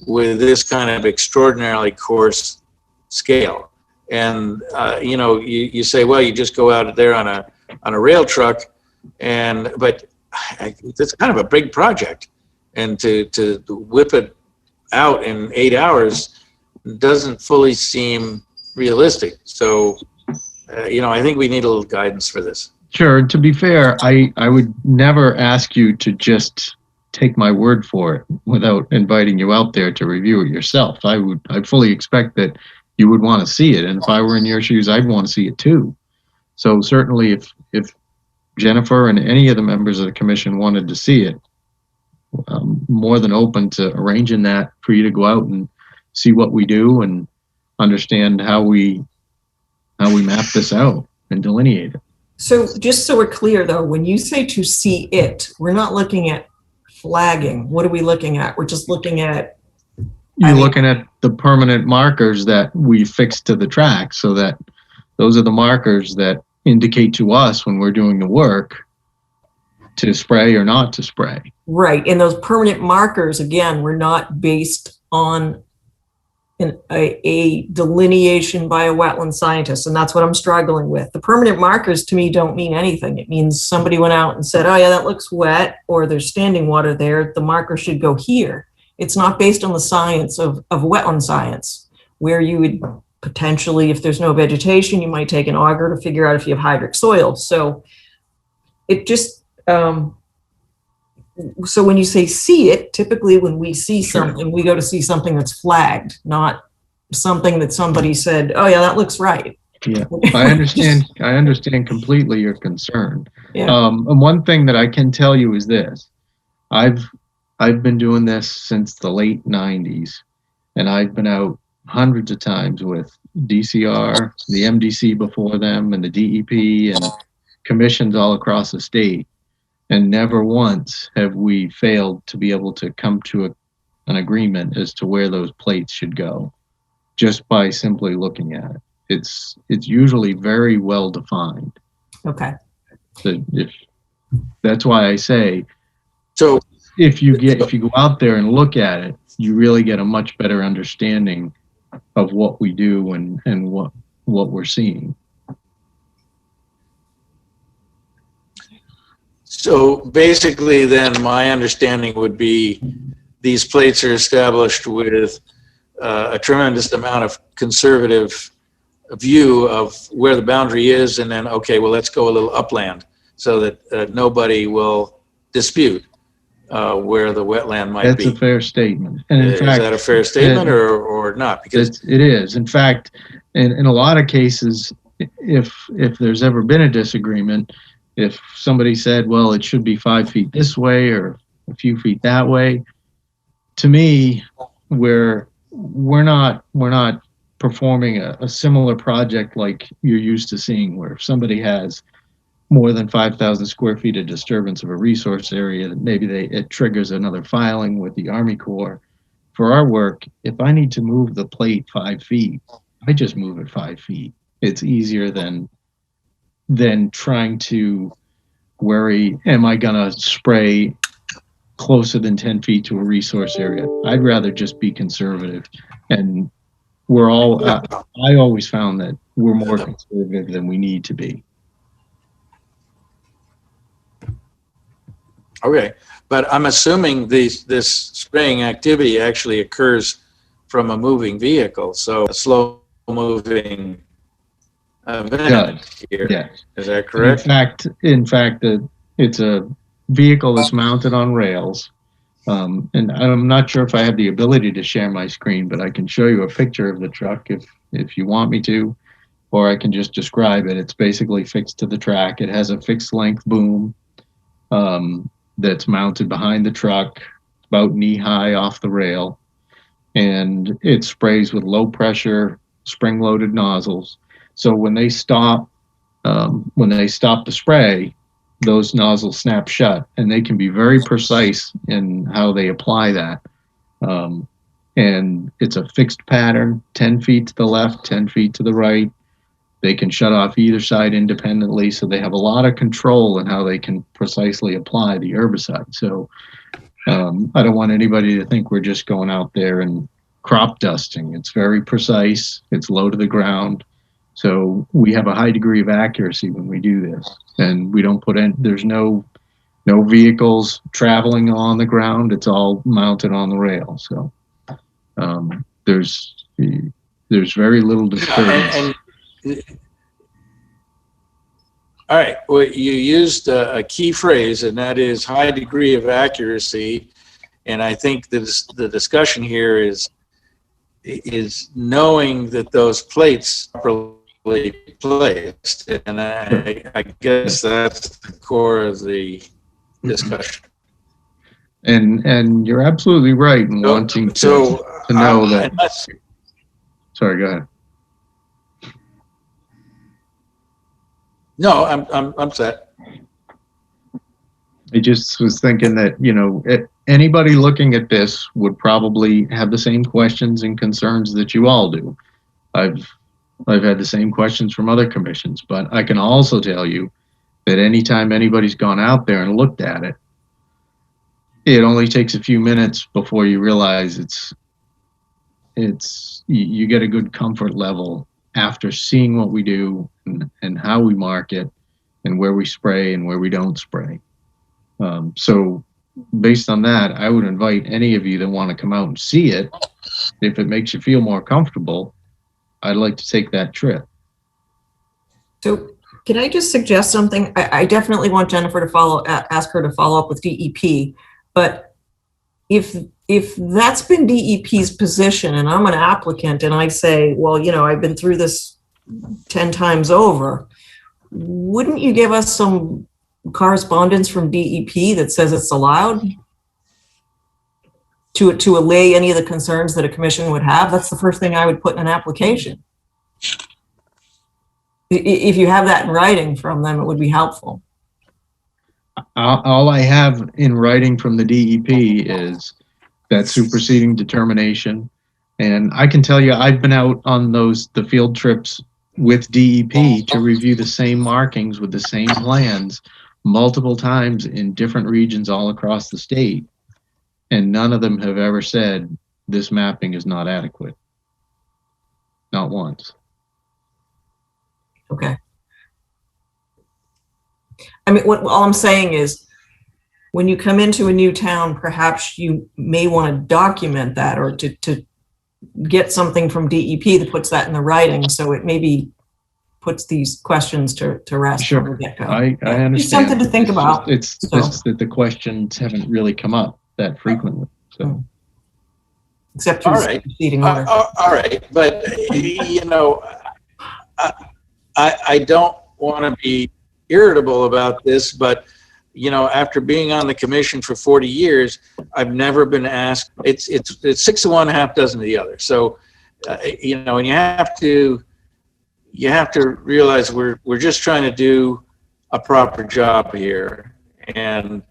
Speaker 9: with this kind of extraordinarily coarse scale. And you say, well, you just go out there on a rail truck, but it's kind of a big project, and to whip it out in 8 hours doesn't fully seem realistic. So, I think we need a little guidance for this.
Speaker 11: Sure. To be fair, I would never ask you to just take my word for it without inviting you out there to review it yourself. I'd fully expect that you would want to see it. And if I were in your shoes, I'd want to see it too. So certainly if Jennifer and any of the members of the commission wanted to see it, I'm more than open to arranging that for you to go out and see what we do and understand how we map this out and delineate it.
Speaker 1: So just so we're clear though, when you say to see it, we're not looking at flagging. What are we looking at? We're just looking at...
Speaker 11: You're looking at the permanent markers that we fix to the track, so that those are the markers that indicate to us when we're doing the work to spray or not to spray.
Speaker 1: Right. And those permanent markers, again, were not based on a delineation by a wetland scientist. And that's what I'm struggling with. The permanent markers to me don't mean anything. It means somebody went out and said, oh yeah, that looks wet, or there's standing water there. The marker should go here. It's not based on the science of wetland science, where you would potentially, if there's no vegetation, you might take an auger to figure out if you have hydric soil. So it just, so when you say see it, typically when we see something, we go to see something that's flagged, not something that somebody said, oh yeah, that looks right.
Speaker 11: Yeah, I understand completely your concern.
Speaker 1: Yeah.
Speaker 11: And one thing that I can tell you is this: I've been doing this since the late '90s, and I've been out hundreds of times with DCR, the MDC before them, and the DEP, and commissions all across the state. And never once have we failed to be able to come to an agreement as to where those plates should go, just by simply looking at it. It's usually very well defined.
Speaker 1: Okay.
Speaker 11: So that's why I say,
Speaker 9: So
Speaker 11: if you go out there and look at it, you really get a much better understanding of what we do and what we're seeing.
Speaker 9: So basically then my understanding would be these plates are established with a tremendous amount of conservative view of where the boundary is, and then, okay, well, let's go a little upland so that nobody will dispute where the wetland might be.
Speaker 11: That's a fair statement. And in
Speaker 9: Is
Speaker 11: fact,
Speaker 9: that a fair statement or not? Because
Speaker 11: it is. In fact, in a lot of cases, if there's ever been a disagreement, if somebody said, well, it should be 5 feet this way or a few feet that way, to me, we're not performing a similar project like you're used to seeing, where if somebody has more than 5,000 square feet of disturbance of a resource area, that maybe it triggers another filing with the Army Corps. For our work, if I need to move the plate 5 feet, I just move it 5 feet. It's easier than trying to worry, am I gonna spray closer than 10 feet to a resource area? I'd rather just be conservative. And I always found that we're more conservative than we need to be.
Speaker 9: okay, but I'm assuming this spraying activity actually occurs from a moving vehicle, so a slow moving event here.
Speaker 11: Yeah.
Speaker 9: Is that correct?
Speaker 11: In fact, it's a vehicle that's mounted on rails. And I'm not sure if I have the ability to share my screen, but I can show you a picture of the truck if you want me to, or I can just describe it. It's basically fixed to the track. It has a fixed length boom that's mounted behind the truck, about knee high off the rail, and it sprays with low pressure spring loaded nozzles. So when they stop the spray, those nozzles snap shut, and they can be very precise in how they apply that. And it's a fixed pattern, 10 feet to the left, 10 feet to the right. They can shut off either side independently, so they have a lot of control in how they can precisely apply the herbicide. So I don't want anybody to think we're just going out there and crop dusting. It's very precise. It's low to the ground. So we have a high degree of accuracy when we do this, and we don't put in, there's no vehicles traveling on the ground. It's all mounted on the rail. So there's very little disturbance.
Speaker 9: All right, well, you used a key phrase, and that is high degree of accuracy. And I think the discussion here is knowing that those plates are properly placed. And I guess that's the core of the discussion.
Speaker 11: And you're absolutely right in wanting to know that. Sorry, go ahead.
Speaker 9: No, I'm set.
Speaker 11: I just was thinking that, anybody looking at this would probably have the same questions and concerns that you all do. I've had the same questions from other commissions, but I can also tell you that anytime anybody's gone out there and looked at it, it only takes a few minutes before you realize you get a good comfort level after seeing what we do and how we mark it and where we spray and where we don't spray. So based on that, I would invite any of you that want to come out and see it. If it makes you feel more comfortable, I'd like to take that trip.
Speaker 1: So can I just suggest something? I definitely want Jennifer to ask her to follow up with DEP, but if that's been DEP's position and I'm an applicant and I say, well, I've been through this 10 times over, wouldn't you give us some correspondence from DEP that says it's allowed to allay any of the concerns that a commission would have? That's the first thing I would put in an application. If you have that in writing from them, it would be helpful.
Speaker 11: All I have in writing from the DEP is that superseding determination. And I can tell you, I've been out on the field trips with DEP to review the same markings with the same plans multiple times in different regions all across the state. And none of them have ever said this mapping is not adequate. Not once.
Speaker 1: Okay. I mean, all I'm saying is, when you come into a new town, perhaps you may want to document that, or to get something from DEP that puts that in the writing, so it maybe puts these questions to rest.
Speaker 11: Sure,
Speaker 1: from the get-go.
Speaker 11: I understand.
Speaker 1: It's something to think about.
Speaker 11: It's just that the questions haven't really come up that frequently. So,
Speaker 1: except through proceeding order.
Speaker 9: All right, but you know, I don't want to be irritable about this, but you know, after being on the commission for 40 years, I've never been asked. It's 6 of one, half dozen of the other. So, you know, and you have to realize we're just trying to do a proper job here, and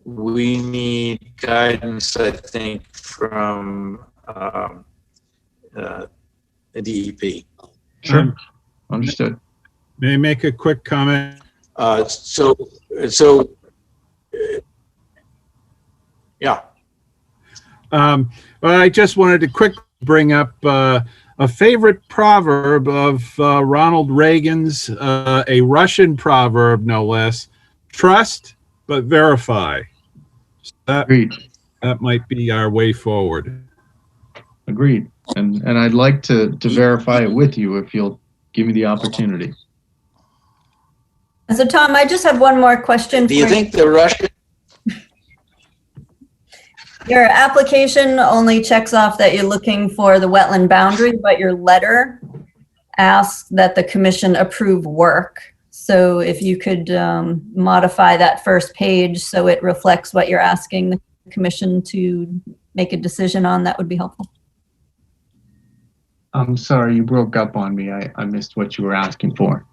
Speaker 9: we need guidance, I think, from the DEP.
Speaker 11: Sure, understood.
Speaker 5: May I make a quick comment?
Speaker 9: Yeah.
Speaker 5: Well, I just wanted to quickly bring up a favorite proverb of Ronald Reagan's, a Russian proverb, no less: trust but verify. So that might be our way forward.
Speaker 11: Agreed. And I'd like to verify it with you if you'll give me the opportunity.
Speaker 2: So Tom, I just have one more question.
Speaker 9: Do you think the Russian?
Speaker 2: Your application only checks off that you're looking for the wetland boundary, but your letter asks that the commission approve work. So if you could modify that first page so it reflects what you're asking the commission to make a decision on, that would be helpful.
Speaker 11: I'm sorry, you broke up on me. I missed what you were asking for.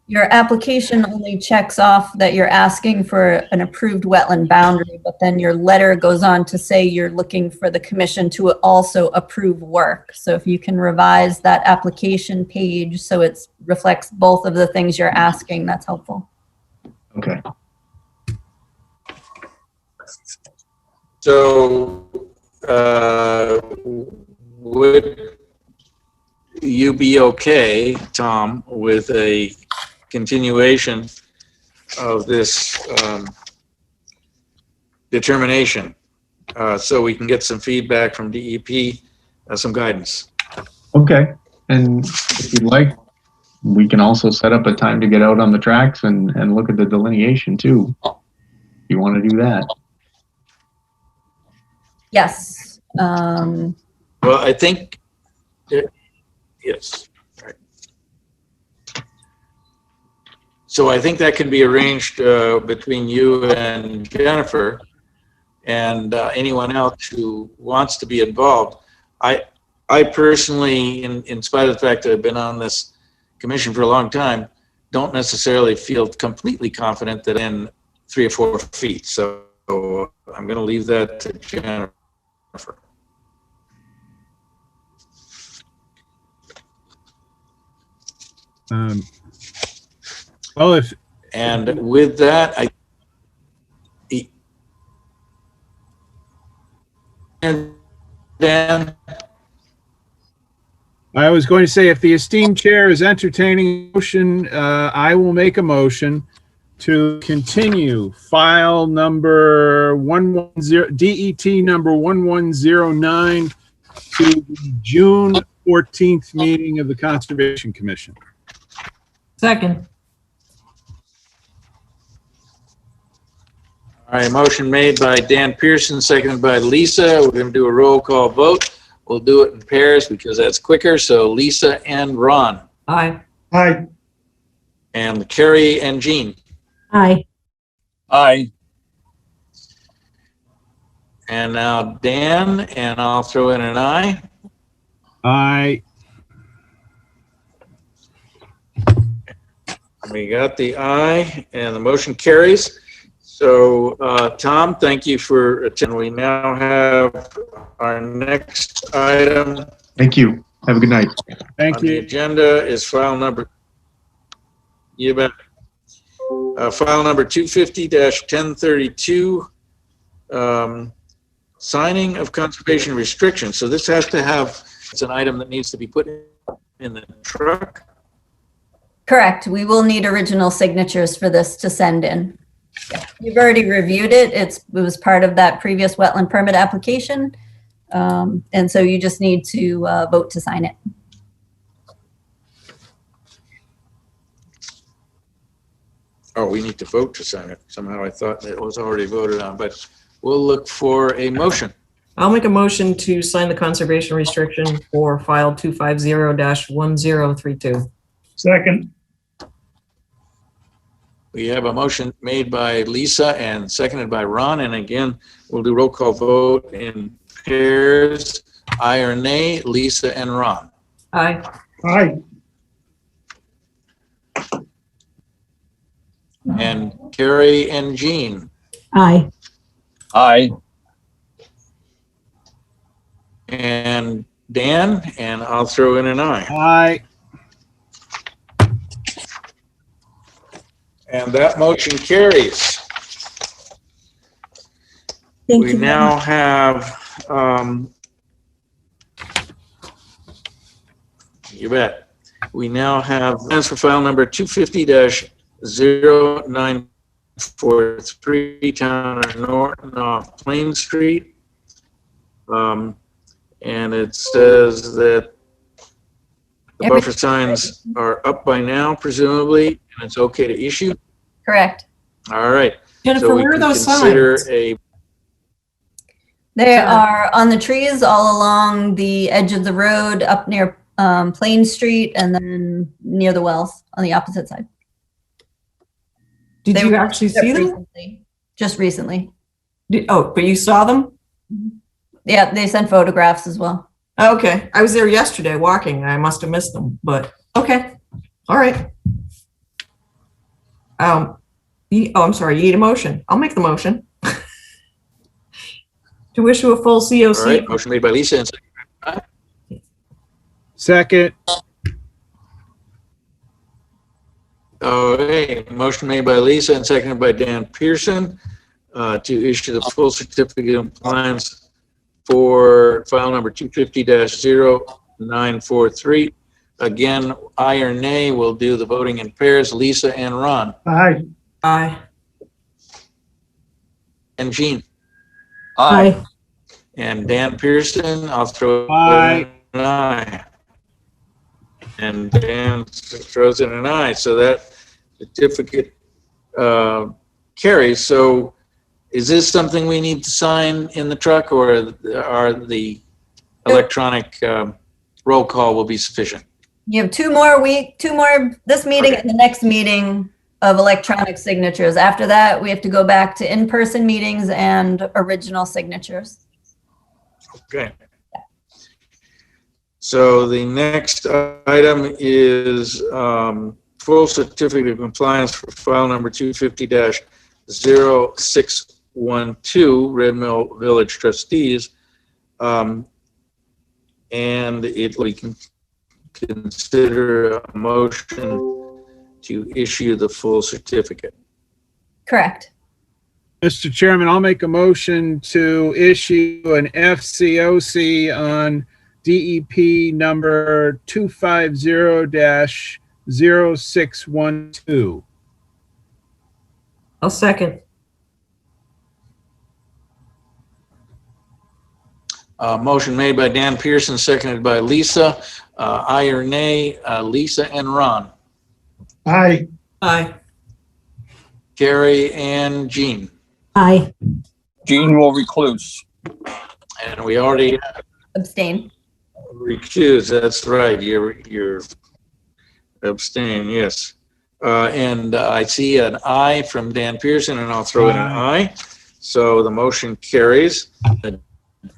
Speaker 2: Your application only checks off that you're asking for an approved wetland boundary, but then your letter goes on to say you're looking for the commission to also approve work. So if you can revise that application page so it reflects both of the things you're asking, that's helpful.
Speaker 11: Okay.
Speaker 9: So would you be okay, Tom, with a continuation of this determination so we can get some feedback from DEP, some guidance?
Speaker 11: Okay. And if you'd like, we can also set up a time to get out on the tracks and look at the delineation too, if you want to do that.
Speaker 2: Yes.
Speaker 9: Well, I think, yes. Right. So I think that can be arranged between you and Jennifer and anyone else who wants to be involved. I personally, in spite of the fact that I've been on this commission for a long time, don't necessarily feel completely confident that in 3 or 4 feet. So I'm going to leave that to Jennifer.
Speaker 5: Well,
Speaker 9: and with that, Dan?
Speaker 5: I was going to say, if the esteemed chair is entertaining a motion, I will make a motion to continue file number 110, DET number 1109 to the June 14th meeting of the Conservation Commission.
Speaker 1: Second.
Speaker 9: All right, motion made by Dan Pearson, seconded by Lisa. We're going to do a roll call vote. we'll do it in pairs because that's quicker. So Lisa and Ron.
Speaker 1: Aye.
Speaker 8: Aye.
Speaker 9: And Carrie and Jean.
Speaker 2: Aye.
Speaker 6: Aye.
Speaker 9: And now Dan, and I'll throw in an aye.
Speaker 5: Aye.
Speaker 9: We got the aye, and the motion carries. So, Tom, thank you for attending. We now have our next item
Speaker 11: Thank you. Have a good night.
Speaker 5: Thank
Speaker 9: on the
Speaker 5: you.
Speaker 9: agenda is file number, you bet. File number 250-1032, signing of conservation restrictions. So this has to have, it's an item that needs to be put in the truck.
Speaker 2: Correct. We will need original signatures for this to send in. You've already reviewed it. It was part of that previous wetland permit application. And so you just need to vote to sign it.
Speaker 9: Oh, we need to vote to sign it. Somehow I thought that it was already voted on, but we'll look for a motion.
Speaker 1: I'll make a motion to sign the conservation restriction for file 250-1032.
Speaker 8: Second.
Speaker 9: We have a motion made by Lisa and seconded by Ron. And again, we'll do roll call vote in pairs. Aye or nay, Lisa and Ron.
Speaker 1: Aye.
Speaker 8: Aye.
Speaker 9: And Carrie and Jean.
Speaker 2: Aye.
Speaker 6: Aye.
Speaker 9: And Dan, and I'll throw in an aye.
Speaker 5: Aye.
Speaker 9: And that motion carries.
Speaker 2: Thank
Speaker 9: We
Speaker 2: you.
Speaker 9: now have, you bet. We now have plans for file number 250-0943, Town of Norton off Plain Street. And it says that the buffer signs are up by now, presumably, and it's okay to issue.
Speaker 2: Correct.
Speaker 9: All right.
Speaker 1: Jennifer,
Speaker 9: So we
Speaker 1: where are
Speaker 9: can
Speaker 1: those
Speaker 9: consider
Speaker 1: signs?
Speaker 2: They
Speaker 1: Sure.
Speaker 2: are on the trees all along the edge of the road up near Plain Street and then near the wells on the opposite side.
Speaker 1: Did
Speaker 2: They
Speaker 1: you
Speaker 2: were
Speaker 1: actually see them?
Speaker 2: recently, just recently.
Speaker 1: Oh, but you saw them?
Speaker 2: Yeah, they sent photographs as well.
Speaker 1: Okay. I was there yesterday walking. I must have missed them, but okay. All right. Oh, I'm sorry. You need a motion. I'll make the motion. To issue a full COC.
Speaker 9: All right, motion made by Lisa and
Speaker 5: Second.
Speaker 9: okay, motion made by Lisa and seconded by Dan Pearson to issue the full certificate of compliance for file number 250-0943. Again, aye or nay, we'll do the voting in pairs. Lisa and Ron.
Speaker 8: Aye.
Speaker 1: Aye.
Speaker 9: And Jean.
Speaker 6: Aye.
Speaker 9: And Dan Pearson, I'll throw
Speaker 5: Aye.
Speaker 9: in an aye. And Dan throws in an aye. So that certificate carries. So is this something we need to sign in the truck, or are the electronic roll call will be sufficient?
Speaker 2: You have two more, this meeting and the next meeting of electronic signatures. After that, we have to go back to in-person meetings and original signatures.
Speaker 9: Okay. So the next item is full certificate of compliance for file number 250-0612, Red Mill Village Trustees. And we can consider a motion to issue the full certificate.
Speaker 2: Correct.
Speaker 5: Mr. Chairman, I'll make a motion to issue an FCOC on DEP number 250-0612.
Speaker 1: I'll second.
Speaker 9: Motion made by Dan Pearson, seconded by Lisa. Aye or nay, Lisa and Ron.
Speaker 8: Aye.
Speaker 1: Aye.
Speaker 9: Carrie and Jean.
Speaker 2: Aye.
Speaker 6: Jean will recluse.
Speaker 9: And we already
Speaker 2: Abstain.
Speaker 9: Recuse, that's right. You're abstaining, yes. And I see an aye from Dan Pearson, and I'll throw in an aye. So the motion carries.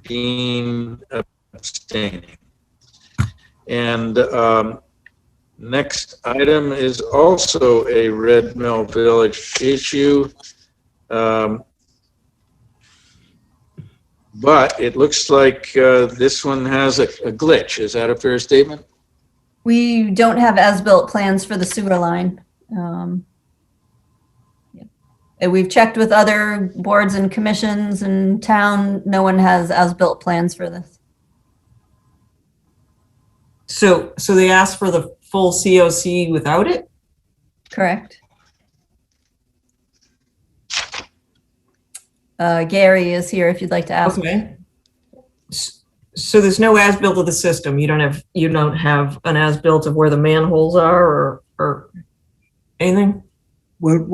Speaker 9: Dean abstaining. And next item is also a Red Mill Village issue. But it looks like this one has a glitch. Is that a fair statement?
Speaker 2: We don't have as-built plans for the sewer line. And we've checked with other boards and commissions in town. No one has as-built plans for this.
Speaker 1: So they asked for the full COC without it?
Speaker 2: Correct. Gary is here if you'd like to ask.
Speaker 1: Okay. So there's no as-built of the system. You don't have an as-built of where the manholes are or anything?
Speaker 12: Well,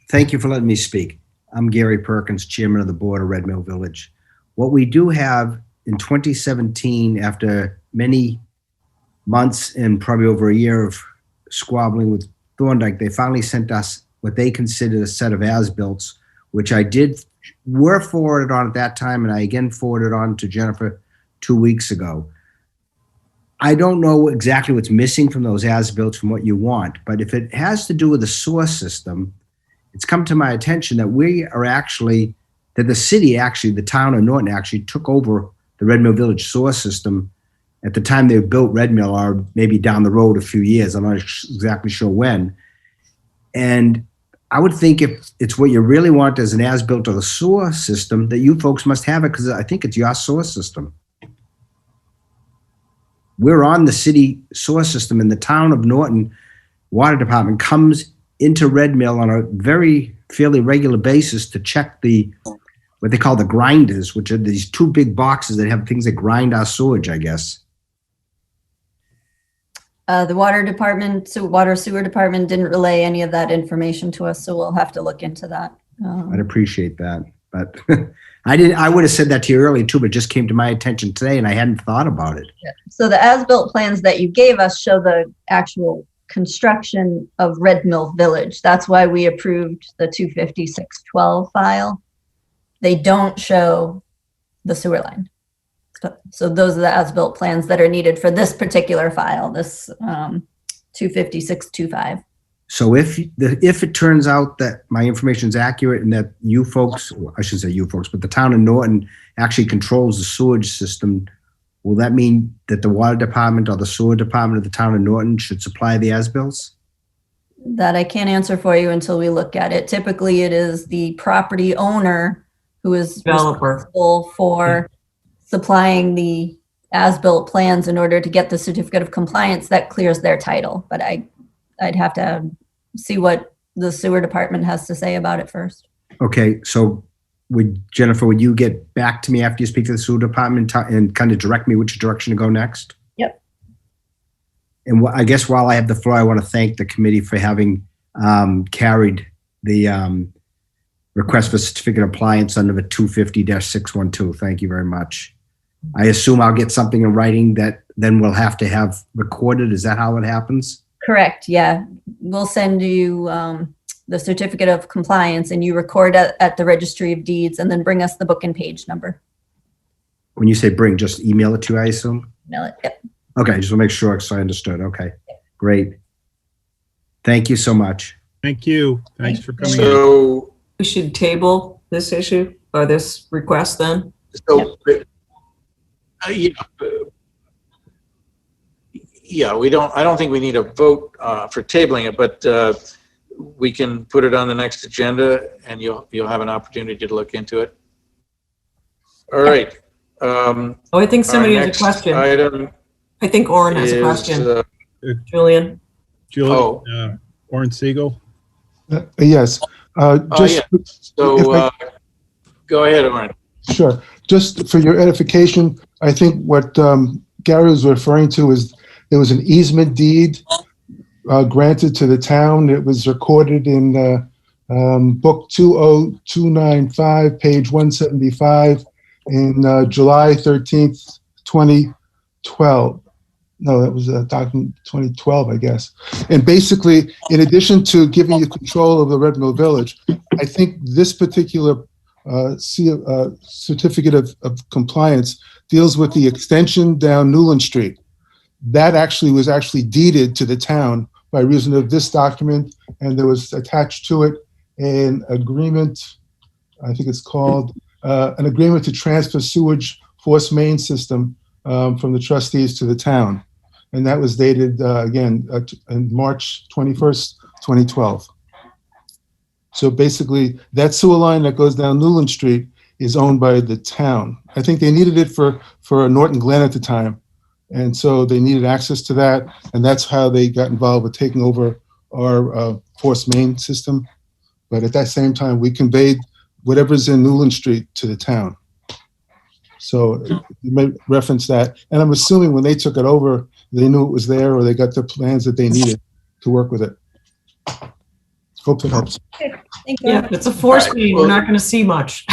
Speaker 12: thank you for letting me speak. I'm Gary Perkins, chairman of the board of Red Mill Village. What we do have in 2017, after many months and probably over a year of squabbling with Thorndike, they finally sent us what they considered a set of as-bills, which were forwarded on at that time, and I again forwarded on to Jennifer 2 weeks ago. I don't know exactly what's missing from those as-built from what you want, but if it has to do with the sewer system, it's come to my attention that the city actually, the town of Norton actually took over the Red Mill Village sewer system at the time they built Red Mill, or maybe down the road a few years. I'm not exactly sure when. And I would think if it's what you really want as an as-built of the sewer system, that you folks must have it, because I think it's your sewer system. We're on the city sewer system, and the town of Norton Water Department comes into Red Mill on a fairly regular basis to check what they call the grinders, which are these two big boxes that have things that grind our sewage, I guess.
Speaker 2: The water sewer department didn't relay any of that information to us, so we'll have to look into that.
Speaker 12: I'd appreciate that, but I would have said that to you earlier too, but it just came to my attention today and I hadn't thought about it.
Speaker 2: Yeah. So the as-built plans that you gave us show the actual construction of Red Mill Village. That's why we approved the 25612 file. They don't show the sewer line. So those are the as-built plans that are needed for this particular file, this 25625.
Speaker 12: So if it turns out that my information is accurate and that you folks, well, I shouldn't say you folks, but the town of Norton actually controls the sewage system, will that mean that the water department or the sewer department of the town of Norton should supply the as-bills?
Speaker 2: That I can't answer for you until we look at it. Typically, it is the property owner who is responsible for supplying the as-built plans in order to get the certificate of compliance that clears their title. But I'd have to see what the sewer department has to say about it first. Okay, so
Speaker 12: Jennifer, would you get back to me after you speak to the sewer department and kind of direct me which direction to go next?
Speaker 2: Yep.
Speaker 12: And I guess while I have the floor, I want to thank the committee for having carried the request for certificate of compliance under the 250-612. Thank you very much. I assume I'll get something in writing that then we'll have to have recorded. Is that how it happens?
Speaker 2: Correct. Yeah. We'll send you the certificate of compliance and you record at the registry of deeds and then bring us the book and page number.
Speaker 12: When you say bring, just email it to you, I assume?
Speaker 2: Email it. Yep.
Speaker 12: Okay. Just want to make sure so I understood. Okay. Great. Thank you so much.
Speaker 5: Thank you. Thanks for coming.
Speaker 9: So
Speaker 1: we should table this issue or this request then?
Speaker 9: So, yeah, I don't think we need a vote for tabling it, but we can put it on the next agenda and you'll have an opportunity to look into it. All right.
Speaker 1: I think somebody has a question. I think Orrin has a question. Julian.
Speaker 5: Orrin Siegel.
Speaker 13: Yes.
Speaker 9: So go ahead, Orrin.
Speaker 13: Sure. Just for your edification, I think what Gary was referring to is there was an easement deed granted to the town. It was recorded in book 20295, page 175, in July 13th, 2012. No, that was document 2012, I guess. And basically, in addition to giving you control of the Red Mill Village, I think this particular certificate of compliance deals with the extension down Newland Street. That was actually deeded to the town by reason of this document, and there was attached to it an agreement, I think it's called, an agreement to transfer sewage force main system from the trustees to the town. And that was dated, again, on March 21st, 2012. So basically, that sewer line that goes down Newland Street is owned by the town. I think they needed it for Norton Glen at the time. And so they needed access to that. And that's how they got involved with taking over our force main system. But at that same time, we conveyed whatever's in Newland Street to the town. So you may reference that. And I'm assuming when they took it over, they knew it was there or they got the plans that they needed to work with it. Hope that helps.
Speaker 2: Thank you.
Speaker 1: Yeah, it's a force main. We're not going to see much.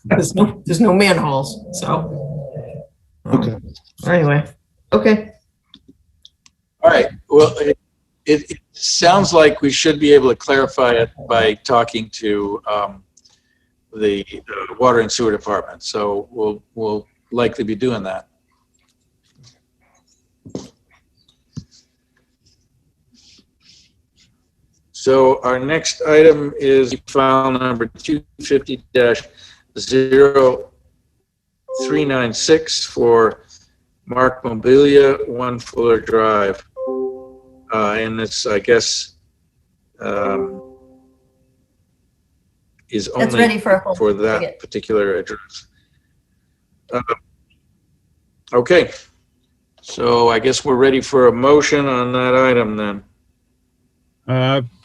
Speaker 1: There's no manholes. So,
Speaker 13: Okay.
Speaker 1: Anyway, okay.
Speaker 9: All right. Well, it sounds like we should be able to clarify it by talking to the water and sewer department. So we'll likely be doing that. So our next item is file number 250-0396 for Mark Mobilia, 1 Fuller Drive. And it's, I guess, is
Speaker 2: That's
Speaker 9: only
Speaker 2: ready for a full
Speaker 9: for that
Speaker 2: certificate.
Speaker 9: particular address. Okay. So I guess we're ready for a motion on that item then.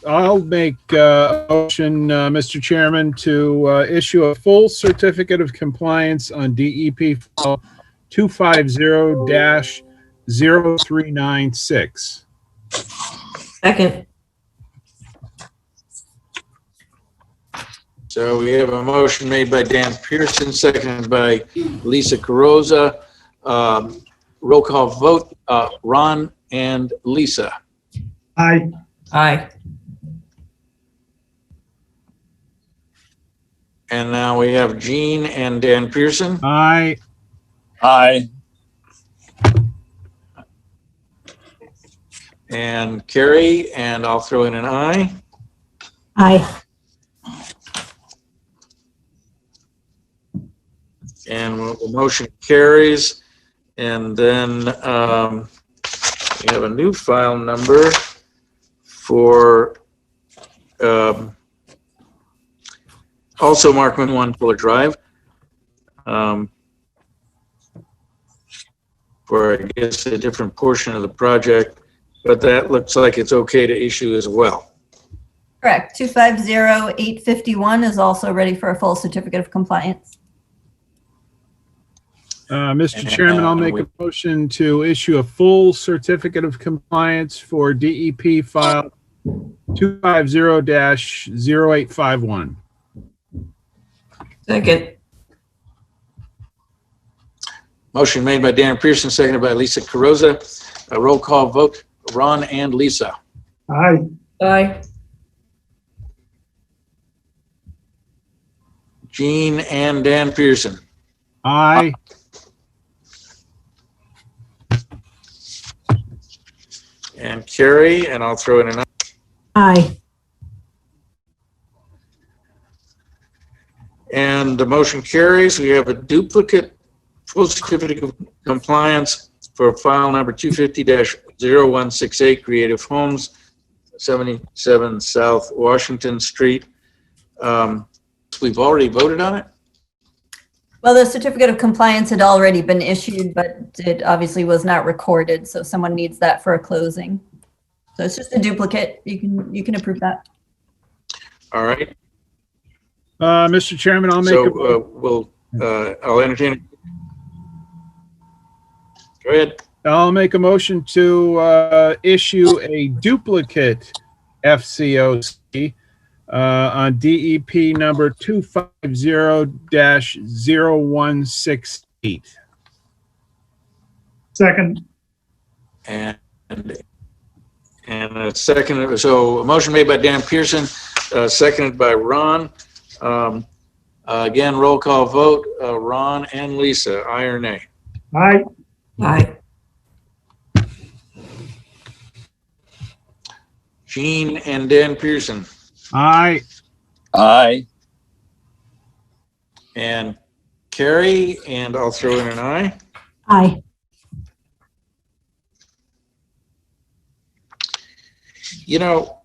Speaker 5: I'll make a motion, Mr. Chairman, to issue a full certificate of compliance on DEP file 250-0396.
Speaker 1: Second.
Speaker 9: So we have a motion made by Dan Pearson, seconded by Lisa Carrozza. Roll call vote, Ron and Lisa.
Speaker 8: Aye.
Speaker 1: Aye.
Speaker 9: And now we have Jean and Dan Pearson.
Speaker 5: Aye.
Speaker 6: Aye.
Speaker 9: And Carrie, and I'll throw in an aye.
Speaker 1: Aye.
Speaker 9: And the motion carries. And then we have a new file number for also Markman 1 Fuller Drive. For, I guess, a different portion of the project, but that looks like it's okay to issue as well.
Speaker 2: Correct. 250-851 is also ready for a full certificate of compliance.
Speaker 5: Mr. Chairman, I'll make a motion to issue a full certificate of compliance for DEP file 250-0851.
Speaker 1: Second.
Speaker 9: Motion made by Dan Pearson, seconded by Lisa Carrozza. A roll call vote, Ron and Lisa.
Speaker 8: Aye.
Speaker 1: Aye.
Speaker 9: Jean and Dan Pearson.
Speaker 5: Aye.
Speaker 9: And Carrie, and I'll throw in an aye.
Speaker 1: Aye.
Speaker 9: And the motion carries. We have a duplicate full certificate of compliance for file number 250-0168 Creative Homes, 77 South Washington Street. We've already voted on it?
Speaker 2: Well, the certificate of compliance had already been issued, but it obviously was not recorded, so someone needs that for a closing. So it's just a duplicate. You can approve that.
Speaker 9: All right.
Speaker 5: Mr. Chairman, I'll make
Speaker 9: I'll entertain. Go ahead.
Speaker 5: I'll make a motion to issue a duplicate FCOC on DEP number 250-0168.
Speaker 8: Second.
Speaker 9: And a second, so a motion made by Dan Pearson, seconded by Ron. Again, roll call vote, Ron and Lisa, aye or nay?
Speaker 8: Aye.
Speaker 1: Aye.
Speaker 9: Gene and Dan Pearson,
Speaker 5: Aye.
Speaker 6: Aye.
Speaker 9: and Carrie, and I'll throw in an aye.
Speaker 7: Aye.
Speaker 9: You know,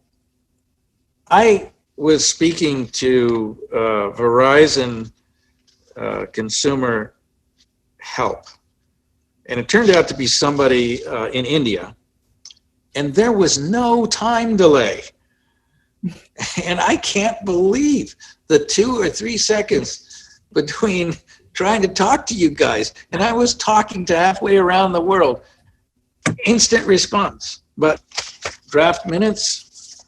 Speaker 9: I was speaking to Verizon Consumer Help, and it turned out to be somebody in India, and there was no time delay. And I can't believe the 2 or 3 seconds between trying to talk to you guys, and I was talking to halfway around the world. Instant response. But draft minutes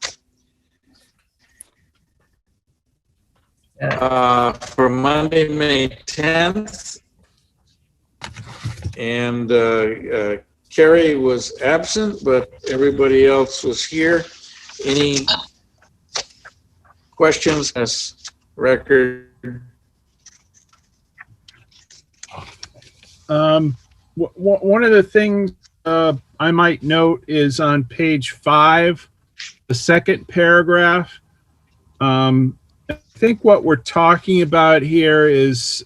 Speaker 9: for Monday, May 10th. And Carrie was absent, but everybody else was here. Any questions? This record.
Speaker 5: One of the things I might note is on page 5, the second paragraph. I think what we're talking about here is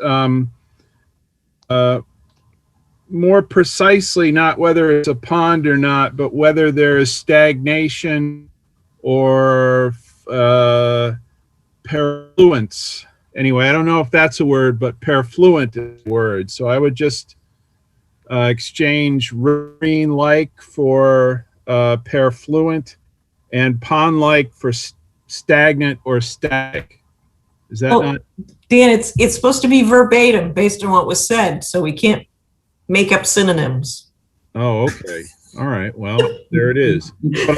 Speaker 5: more precisely not whether it's a pond or not, but whether there is stagnation or perfluence. Anyway, I don't know if that's a word, but perfluent is a word. So I would just exchange riverine-like for perfluent and pond-like for stagnant or static. Is that not?
Speaker 1: Dan, it's supposed to be verbatim based on what was said, so we can't make up synonyms.
Speaker 5: Oh, okay. All right. Well, there it is. But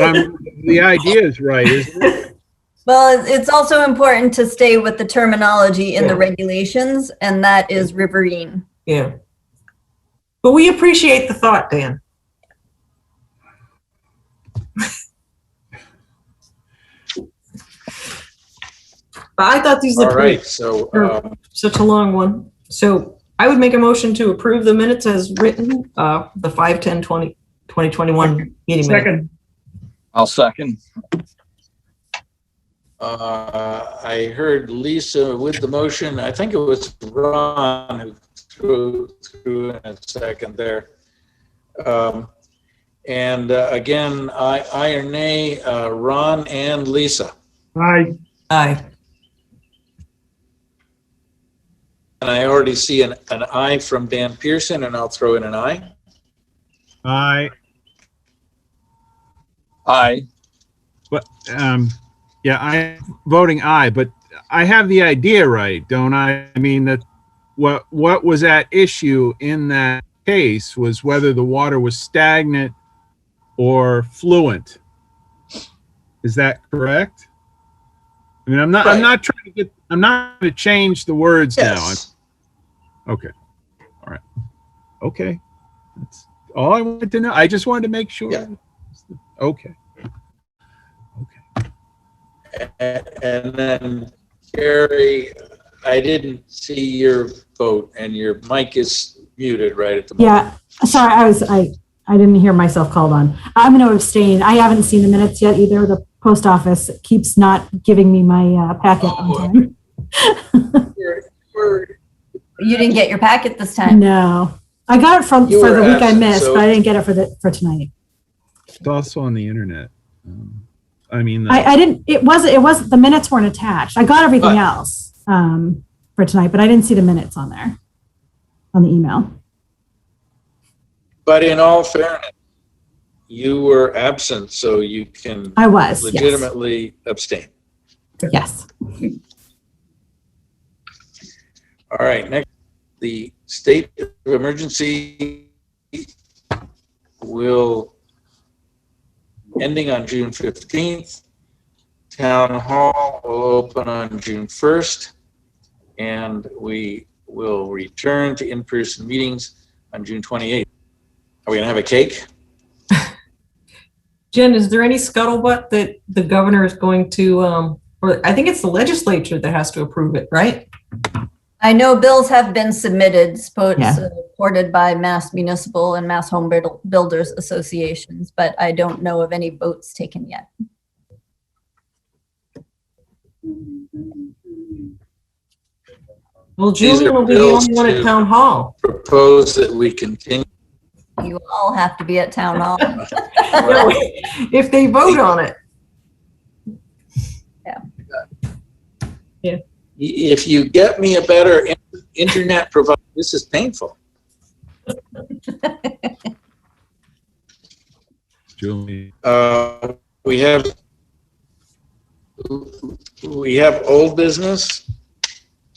Speaker 5: the idea is right, isn't it?
Speaker 2: Well, it's also important to stay with the terminology in the regulations, and that is riverine.
Speaker 1: Yeah. But we appreciate the thought, Dan. But I thought these
Speaker 9: All
Speaker 1: are
Speaker 9: right, so
Speaker 1: such a long one. So I would make a motion to approve the minutes as written, the 5/10/2021 meeting minutes.
Speaker 8: Second.
Speaker 6: I'll second.
Speaker 9: I heard Lisa with the motion. I think it was Ron who threw in a second there. And again, aye or nay, Ron and Lisa.
Speaker 8: Aye.
Speaker 1: Aye.
Speaker 9: And I already see an aye from Dan Pearson, and I'll throw in an aye.
Speaker 5: Aye.
Speaker 6: Aye.
Speaker 5: But yeah, I'm voting aye, but I have the idea right, don't I? I mean that what was at issue in that case was whether the water was stagnant or fluent. Is that correct? I mean, I'm not trying to change the words now. Okay. All right. Okay. That's all I wanted to know. I just wanted to make sure.
Speaker 9: Yeah.
Speaker 5: Okay.
Speaker 9: And then Carrie, I didn't see your vote, and your mic is muted right at the moment.
Speaker 7: Yeah, sorry, I didn't hear myself called on. I'm going to abstain. I haven't seen the minutes yet either. The post office keeps not giving me my packet on time.
Speaker 2: You didn't get your packet this time?
Speaker 7: No, I got it for the week I missed, but I didn't get it for tonight.
Speaker 5: It's also on the internet. I mean,
Speaker 7: I didn't. It was the minutes weren't attached. I got everything else for tonight, but I didn't see the minutes on there on the email.
Speaker 9: But in all fairness, you were absent, so you can legitimately abstain.
Speaker 7: Yes.
Speaker 9: All right, next, the state of emergency will ending on June 15th. Town Hall will open on June 1st, and we will return to in-person meetings on June 28th. Are we gonna have a cake?
Speaker 1: Jen, is there any scuttlebutt that the governor is going to, or I think it's the legislature that has to approve it, right?
Speaker 2: I know bills have been submitted,
Speaker 1: Yeah.
Speaker 2: supported by Mass Municipal and Mass Home Builders Associations, but I don't know of any votes taken yet.
Speaker 1: Well,
Speaker 9: These
Speaker 1: Julian
Speaker 9: are
Speaker 1: will be the
Speaker 9: bills
Speaker 1: only one at
Speaker 9: to-
Speaker 1: town hall.
Speaker 9: Propose that we continue.
Speaker 2: You all have to be at town hall.
Speaker 1: If they vote on it.
Speaker 9: If you get me a better internet provider, this is painful.
Speaker 5: Julie.
Speaker 9: We have old business.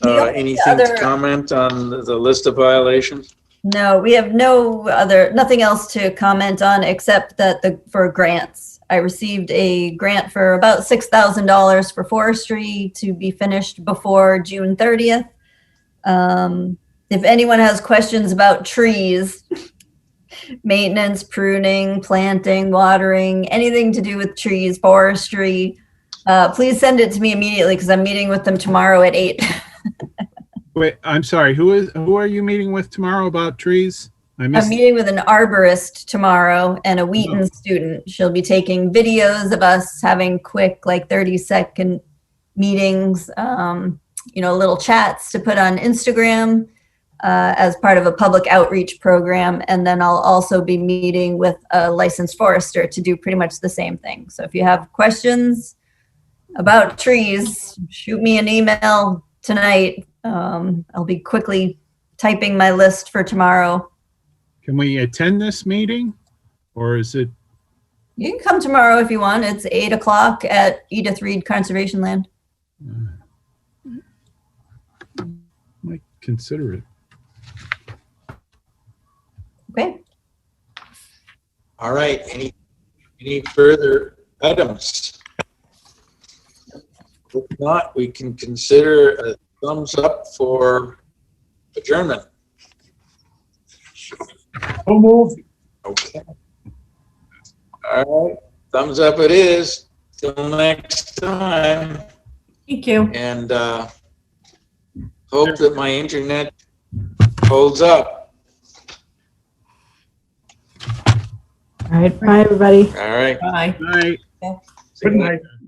Speaker 9: Anything to comment on the list of violations?
Speaker 2: No, we have nothing else to comment on except that for grants. I received a grant for about $6,000 for forestry to be finished before June 30th. If anyone has questions about trees, maintenance, pruning, planting, watering, anything to do with trees, forestry, please send it to me immediately because I'm meeting with them tomorrow at 8.
Speaker 5: Wait, I'm sorry. Who are you meeting with tomorrow about trees?
Speaker 2: I'm meeting with an arborist tomorrow and a Wheaton student. She'll be taking videos of us having quick, like 30-second meetings, little chats to put on Instagram as part of a public outreach program. And then I'll also be meeting with a licensed forester to do pretty much the same thing. So if you have questions about trees, shoot me an email tonight. I'll be quickly typing my list for tomorrow.
Speaker 5: Can we attend this meeting, or is it?
Speaker 2: You can come tomorrow if you want. It's 8 o'clock at Edith Reed Conservation Land.
Speaker 5: Might consider it.
Speaker 2: Okay.
Speaker 9: All right. Any further items? If not, we can consider a thumbs up for adjournment.
Speaker 8: So moved.
Speaker 9: Okay. All right. Thumbs up it is. Till next time.
Speaker 1: Thank you.
Speaker 9: And hope that my internet holds up.
Speaker 7: All right. Bye, everybody.
Speaker 9: All right.
Speaker 1: Bye.
Speaker 5: Night.
Speaker 8: Good night.